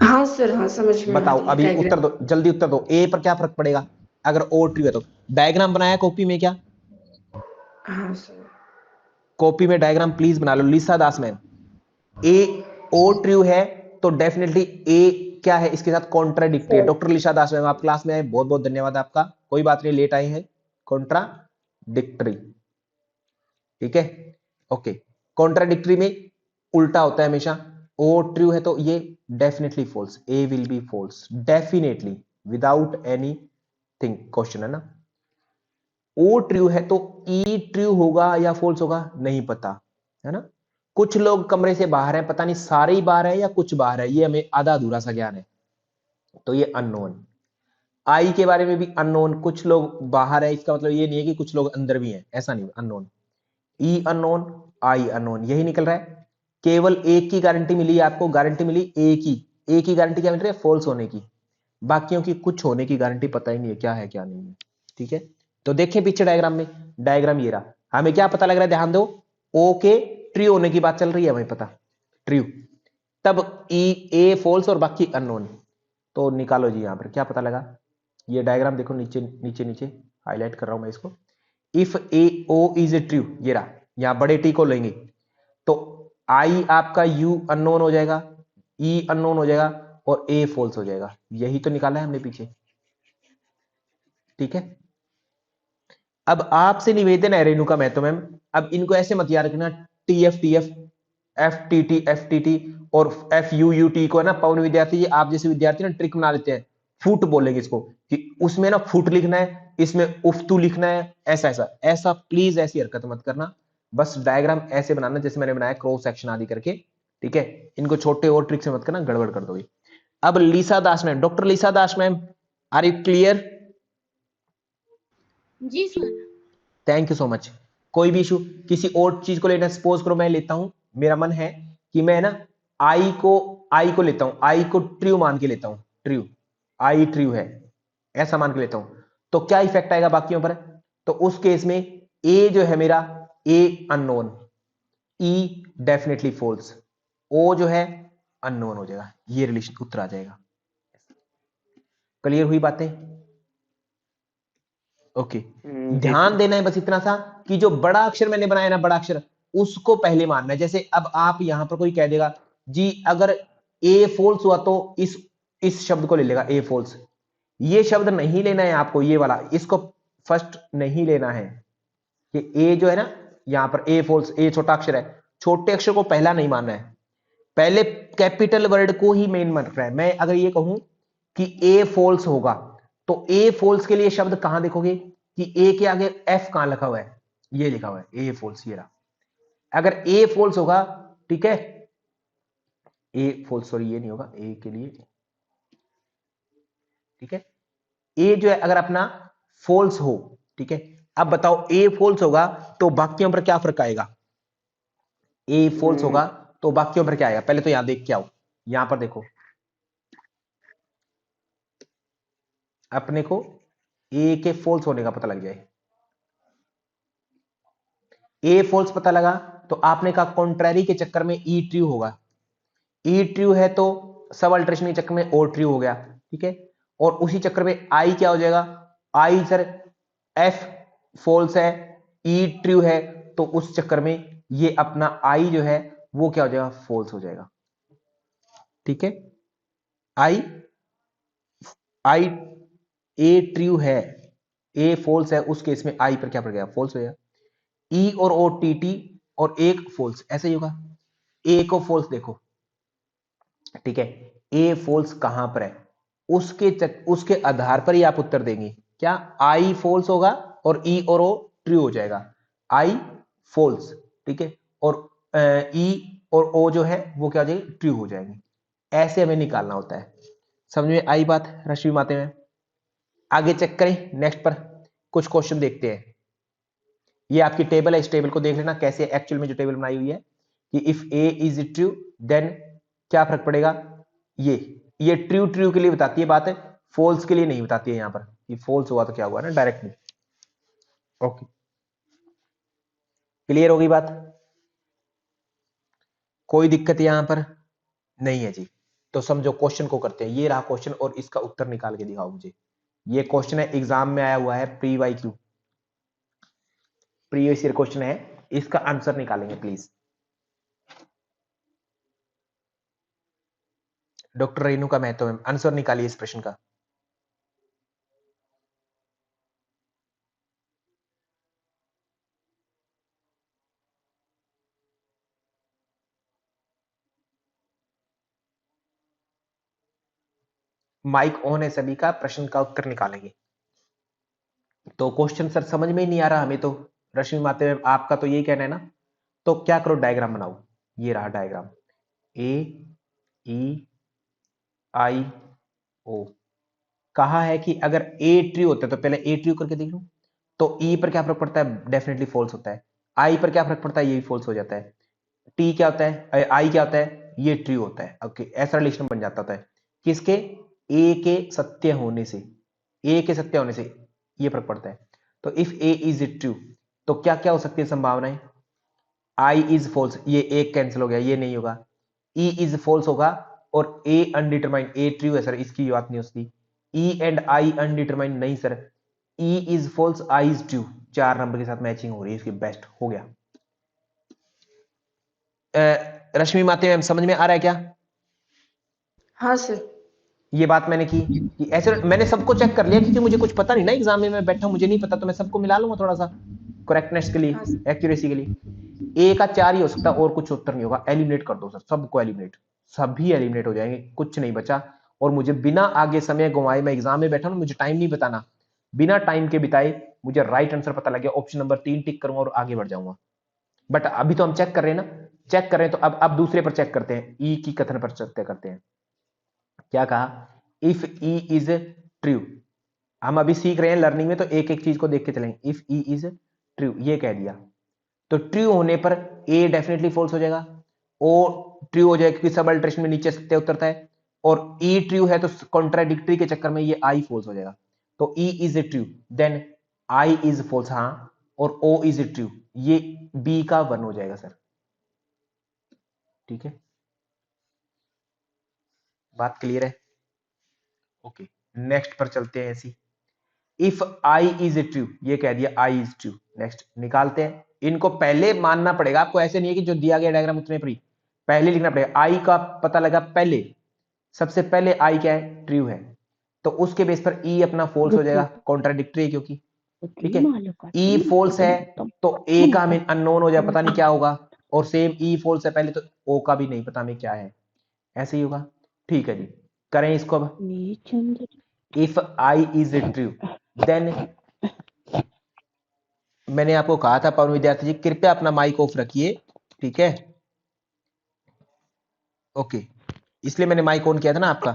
हाँ सर, हाँ समझ में आ बताओ, रही है अभी उत्तर डायग्राम। दो, जल्दी उत्तर दो, ए पर क्या फर्क पड़ेगा अगर ओ ट्रू है तो? डायग्राम बनाया कॉपी में क्या? हाँ सर। कॉपी में डायग्राम प्लीज बना लो। लिसा दास मैम, ए ओ ट्रू है तो डेफिनेटली ए क्या है इसके साथ कॉन्ट्राडिक्टरी है। डॉक्टर लिसा दास मैम आप क्लास में आए, बहुत बहुत धन्यवाद आपका, कोई बात नहीं लेट आए हैं, कॉन्ट्राडिक्टरी, ठीक है, ओके। कॉन्ट्राडिक्टरी में उल्टा होता है हमेशा, ओ ट्रू है तो ये definitely false, A will be false definitely without anything, question है ना। ओ ट्रू है तो ई ट्रू होगा या फॉल्स होगा नहीं पता, है ना। कुछ लोग कमरे से बाहर हैं, पता नहीं सारे ही बाहर है या कुछ बाहर है, ये हमें आधा अधूरा सा ज्ञान है, तो ये अननोन। आई के बारे में भी अननोन, कुछ लोग बाहर है इसका मतलब ये नहीं है कि कुछ लोग अंदर भी हैं, ऐसा नहीं, अननोन। ई अननोन, आई अननोन, यही निकल रहा है। केवल एक की गारंटी मिली आपको, गारंटी मिली एक की गारंटी क्या मिल रही है, फॉल्स होने की, बाकियों की कुछ होने की गारंटी पता ही नहीं है क्या है क्या नहीं है, ठीक है। तो देखें पीछे डायग्राम में, डायग्राम ये रहा, हमें क्या पता लग रहा है, ध्यान दो, ओ के ट्रू होने की बात चल रही है हमें पता, ट्रू, तब ई ए फॉल्स और बाकी अननोन। तो निकालो जी यहां पर क्या पता लगा, ये डायग्राम देखो, नीचे नीचे नीचे हाईलाइट कर रहा हूं मैं इसको। If A O is true, ये रहा, यहां बड़े टी को लेंगे तो आई आपका यू अननोन हो जाएगा, ई अननोन हो जाएगा और ए फॉल्स हो जाएगा, यही तो निकाला है हमने पीछे, ठीक है। अब आपसे निवेदन है रेणुका महतो मैम, अब इनको ऐसे मत याद रखना, टीएफ एफ टी टी और एफ यू यू टी को, है ना, पवन विद्यार्थी जी आप जैसे विद्यार्थी ना ट्रिक बना लेते हैं, फुट बोलेंगे इसको कि उसमें ना फुट लिखना है, इसमें उफ्तू लिखना है, ऐसा ऐसा ऐसा, प्लीज ऐसी हरकत मत करना, बस डायग्राम ऐसे बनाना जैसे मैंने बनाया क्रॉस सेक्शन आदि करके, ठीक है। इनको छोटे और ट्रिक से मत करना, गड़बड़ कर दोगे। अब Lisa Das ma'am, doctor Lisa Das ma'am, are you clear? जी sir. Thank you so much. कोई भी इशू किसी और चीज को लेना, सपोज करो मैं लेता हूं, मेरा मन है कि मैं ना आई को लेता हूं, आई को ट्रू मान के लेता हूं, ट्रू, आई ट्रू है ऐसा मान के लेता हूं, तो क्या इफेक्ट आएगा बाकियों पर? तो उस केस में ए जो है मेरा, ए अननोन, ई डेफिनेटली फॉल्स, ओ जो है अननोन हो जाएगा, ये रिलेशन उत्तर आ जाएगा। क्लियर हुई बातें? ओके, ध्यान देना है बस इतना सा कि जो बड़ा अक्षर मैंने बनाया ना, बड़ा अक्षर, उसको पहले मानना है। जैसे अब आप यहां पर कोई कह देगा जी अगर ए फॉल्स हुआ तो इस शब्द को ले लेगा ए फॉल्स, ये शब्द नहीं लेना है आपको, ये वाला इसको फर्स्ट नहीं लेना है कि ए जो है ना यहां पर ए फॉल्स, ए छोटा अक्षर है, छोटे अक्षर को पहला नहीं मानना है, पहले कैपिटल वर्ड को ही मेन मान रखना है। मैं अगर ये कहूं कि ए फॉल्स होगा तो ए फॉल्स के लिए शब्द कहां देखोगे कि ए के आगे एफ कहां लिखा हुआ है, ये लिखा हुआ है ए फॉल्स, ये रहा। अगर ए फॉल्स होगा, ठीक है, ए फॉल्स, सॉरी ये नहीं होगा ए के लिए, ठीक है, ए जो है अगर अपना फॉल्स हो, ठीक है, अब बताओ ए फॉल्स होगा तो बाकियों पर क्या फर्क आएगा, ए फॉल्स होगा तो बाकियों पर क्या आएगा, पहले तो यहां देख के आओ, यहां पर देखो अपने को ए के फॉल्स होने का पता लग जाए। ए फॉल्स पता लगा तो आपने कहा कॉन्ट्रैरी के चक्कर में ई ट्रू होगा, ई ट्रू है तो सब अल्टरेशन के चक्कर में ओ ट्रू हो गया, ठीक है, और उसी चक्कर में आई क्या हो जाएगा, आई सर एफ फॉल्स है, ई ट्रू है, तो उस चक्कर में ये अपना आई जो है वो क्या हो जाएगा, फॉल्स हो जाएगा, ठीक है। आई ए ट्रू है, ए फॉल्स है, उस केस में आई पर क्या पड़ गया, फॉल्स हो जाएगा। ई और ओ टी टी और एक फॉल्स, ऐसा ही होगा, ए को फॉल्स देखो, ठीक है, ए फॉल्स कहां पर है, उसके आधार पर ही आप उत्तर देंगे, क्या आई फॉल्स होगा और ई और ओ ट्रू हो जाएगा, आई फॉल्स, ठीक है, और ई और ओ जो है वो क्या हो जाएगी, ट्रू हो जाएंगे। ऐसे हमें निकालना होता है। समझ में आई बात रश्मि माते में? आगे चेक करें, नेक्स्ट पर कुछ क्वेश्चन देखते हैं। ये आपकी टेबल है, इस टेबल को देख लेना कैसे एक्चुअल में जो टेबल बनाई हुई है कि if A is true then क्या फर्क पड़ेगा, ये ट्रू ट्रू के लिए बताती है बात है, फॉल्स के लिए नहीं बताती है। यहां पर ये फॉल्स हुआ तो क्या हुआ ना डायरेक्टली। ओके, क्लियर हो गई बात? कोई दिक्कत यहां पर नहीं है जी। तो समझो क्वेश्चन को करते हैं, ये रहा क्वेश्चन और इसका उत्तर निकाल के दिखाओ मुझे। ये क्वेश्चन है, एग्जाम में आया हुआ है, pre Y Q, previous year question है, इसका आंसर निकालेंगे please. Doctor Renuka Mahato ma'am, answer निकालिए इस प्रश्न का। माइक ऑन है सभी का, प्रश्न का उत्तर निकालेंगे। तो क्वेश्चन सर समझ में ही नहीं आ रहा हमें तो, रश्मि माते मैम आपका तो यही कहना है ना, तो क्या करो, डायग्राम बनाओ। ये रहा डायग्राम, ए ई आई ओ, कहा है कि अगर ए ट्रू होता है तो पहले ए ट्रू करके देख लो, तो ई पर क्या फर्क पड़ता है, डेफिनेटली फॉल्स होता है। आई पर क्या फर्क पड़ता है, ये भी फॉल्स हो जाता है। टी क्या होता है, आई क्या होता है, ये ट्रू होता है। ओके, ऐसा रिलेशन बन जाता है किसके, ए के सत्य होने से, ए के सत्य होने से ये फर्क पड़ता है। तो इफ ए इज ट्रू तो क्या क्या हो सकती है संभावनाएं, आई इज फॉल्स, ये एक कैंसिल हो गया, ये नहीं होगा, ई इज फॉल्स होगा, और ए अनडिटरमाइंड, ए ट्रू है सर, इसकी बात नहीं होती, ई एंड आई अनडिटरमाइंड नहीं sir, E is false, I is true, 4 number के साथ मैचिंग हो रही है इसकी, बेस्ट हो गया। रश्मि माते मैम समझ में आ रहा है क्या? हाँ सर। ये बात मैंने की कि ऐसे मैंने सबको चेक कर लिया क्योंकि मुझे कुछ पता नहीं ना, एग्जाम में मैं बैठा, मुझे नहीं पता, तो मैं सबको मिला लूंगा थोड़ा सा करेक्टनेस के लिए, हाँ सर। एक्यूरेसी के लिए। ए का 4 ही हो सकता है और कुछ उत्तर नहीं होगा, एलिमिनेट कर दो सर, सबको एलिमिनेट, सभी एलिमिनेट हो जाएंगे, कुछ नहीं बचा। और मुझे बिना आगे समय गंवाए, मैं एग्जाम में बैठा हूं, मुझे टाइम नहीं बताना, बिना टाइम के बिताए मुझे राइट आंसर पता लग गया, ऑप्शन नंबर 3 टिक करूंगा और आगे बढ़ जाऊंगा। बट अभी तो हम चेक कर रहे हैं ना, चेक कर रहे हैं, तो अब दूसरे पर चेक करते हैं, ई की कथन पर चेक करते हैं। क्या कहा, इफ ई इज ट्रू, हम अभी सीख रहे हैं लर्निंग में, तो एक एक चीज को देख के चलेंगे। इफ ई इज ट्रू ये कह दिया, तो ट्रू होने पर ए डेफिनेटली फॉल्स हो जाएगा, ओ ट्रू हो जाएगा क्योंकि सब अल्टरेशन में नीचे सत्य उतरता है, और ई ट्रू है तो कॉन्ट्राडिक्टरी के चक्कर में ये आई फॉल्स हो जाएगा। तो E is true then I is false, हाँ, और ओ इज ट्रू, ये बी का 1 हो जाएगा सर, ठीक है। बात क्लियर है? ओके, नेक्स्ट पर चलते हैं। ऐसी इफ आई इज ट्रू, ये कह दिया आई इज ट्रू। नेक्स्ट निकालते हैं। इनको पहले मानना पड़ेगा आपको, ऐसे नहीं है कि जो दिया गया डायग्राम उतने पर ही पहले लिखना पड़ेगा। आई का पता लगा पहले, सबसे पहले आई क्या है? ट्रू है, तो उसके बेस पर ई अपना फोल्स हो जाएगा, कॉन्ट्राडिक्टरी है क्योंकि, ठीक है। ई फोल्स है तो ए का हमें अननोन हो जाए, पता नहीं क्या होगा, और सेम ई फोल्स है पहले तो ओ का भी नहीं पता हमें क्या है, ऐसे ही होगा। ठीक है जी, करें इसको अब। If I is true then, मैंने आपको कहा था पवन विद्यार्थी जी कृपया अपना माइक ऑफ रखिए, ठीक है। ओके, इसलिए मैंने माइक ऑन किया था ना आपका।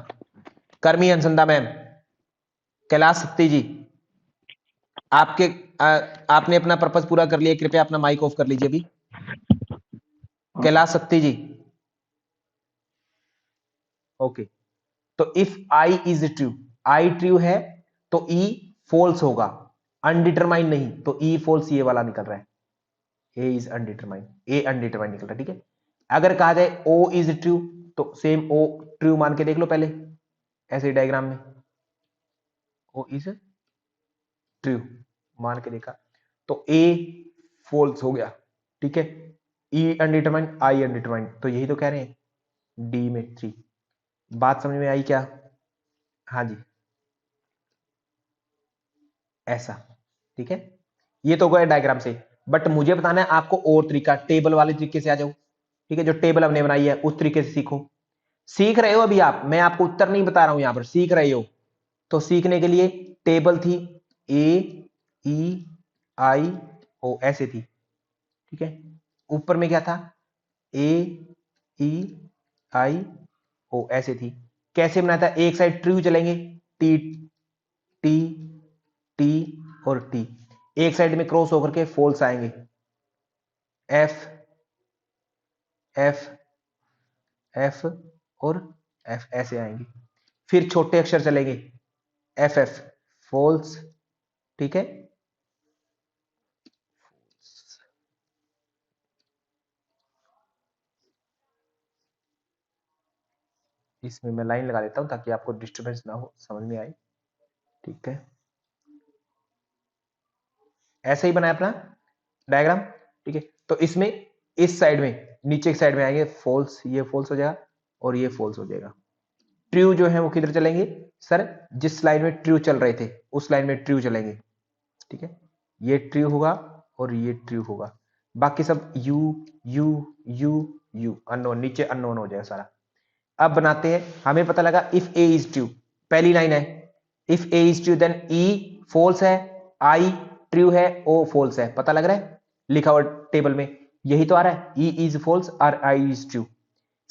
कर्मी हंसंदा मैम, कैलाश सत्ती जी, आपके आपने अपना पर्पस पूरा कर लिया, कृपया अपना माइक ऑफ कर लीजिए अभी। कैलाश सत्ती जी, ओके। तो if I is true, I true है तो ई फॉल्स होगा, अनडिटरमाइन नहीं, तो ई फॉल्स ये वाला निकल रहा है, ए इज अनडिटरमाइन, ए अनडिटरमाइन निकल रहा है, ठीक है। अगर कहा जाए ओ इज ट्रू तो सेम ओ ट्रू मान के देख लो पहले, ऐसे डायग्राम में ओ इज ट्रू मान के देखा तो ए फॉल्स हो गया, ठीक है। ई अनडिटरमाइन, आई अनडिटरमाइन, तो यही तो कह रहे हैं डी में 3। बात समझ में आई क्या? हाँ जी, ऐसा, ठीक है। ये तो गए डायग्राम से, बट मुझे बताना है आपको और तरीका, टेबल वाले तरीके से आ जाओ, ठीक है। जो टेबल हमने बनाई है उस तरीके से सीखो। सीख रहे हो अभी आप, मैं आपको उत्तर नहीं बता रहा हूं, यहां पर सीख रहे हो। तो सीखने के लिए टेबल थी ए ई आई ओ, ऐसे थी, ठीक है। ऊपर में क्या था? ए ई आई ओ, ऐसे थी। कैसे बनाया था? एक साइड ट्रू चलेंगे, टी टी टी और टी, एक साइड में क्रॉस होकर के फॉल्स आएंगे, एफ एफ एफ और एफ, ऐसे आएंगे। फिर छोटे अक्षर चलेंगे, एफ एफ फॉल्स, ठीक है। इसमें मैं लाइन लगा देता हूं ताकि आपको डिस्टरबेंस ना हो, समझ में आए, ठीक है। ऐसे ही बनाया अपना डायग्राम, ठीक है। तो इसमें इस साइड में, नीचे की साइड में आएंगे फॉल्स, ये फॉल्स हो जाएगा और ये फॉल्स हो जाएगा। ट्रू जो है वो किधर चलेंगे? सर जिस लाइन में ट्रू चल रहे थे उस लाइन में ट्रू चलेंगे, ठीक है। ये ट्रू होगा और ये ट्रू होगा, बाकी सब U U U U unknown, नीचे अननोन हो जाएगा सारा। अब बनाते हैं, हमें पता लगा इफ ए इज ट्रू, पहली लाइन है if A is true then E false है, आई ट्रू है, ओ फॉल्स है, पता लग रहा है लिखा हुआ टेबल में, यही तो आ रहा है, ई इज फॉल्स और I is true.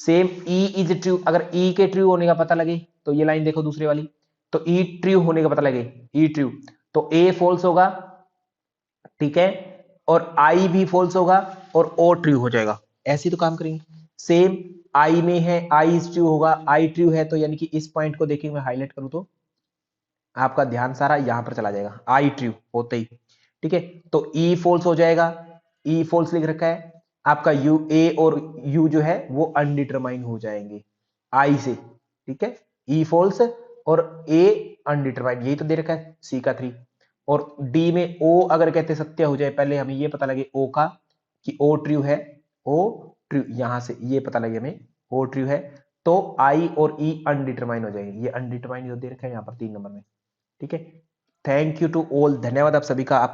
Same E is true, अगर ई के ट्रू होने का पता लगे तो ये लाइन देखो दूसरी वाली, तो ई ट्रू होने का पता लगे, ई ट्रू तो ए फॉल्स होगा, ठीक है, और आई भी फॉल्स होगा और ओ ट्रू हो जाएगा, ऐसे ही तो काम करेंगे। सेम आई में है, आई इज ट्रू होगा, आई ट्रू है, तो यानी कि इस पॉइंट को देखिए मैं हाईलाइट करूं तो आपका ध्यान सारा यहां पर चला जाएगा, आई ट्रू होते ही, ठीक है। तो ई फॉल्स हो जाएगा, ई फॉल्स लिख रखा है, आपका यू ए और यू जो है वो अनडिटरमाइन हो जाएंगे आई से, ठीक है। ई फॉल्स और ए अनडिटरमाइन, यही तो दे रखा है सी का 3। और डी में ओ अगर कहते सत्य हो जाए, पहले हमें ये पता लगे ओ का कि ओ ट्रू है, ओ ट्रू, यहां से ये पता लगे हमें ओ ट्रू है, तो आई और ई अनडिटरमाइन हो जाएंगे, ये अनडिटरमाइन जो दे रखा है यहाँ पर 3 नंबर में, ठीक है। थैंक यू टू ऑल, धन्यवाद आप सभी का। आप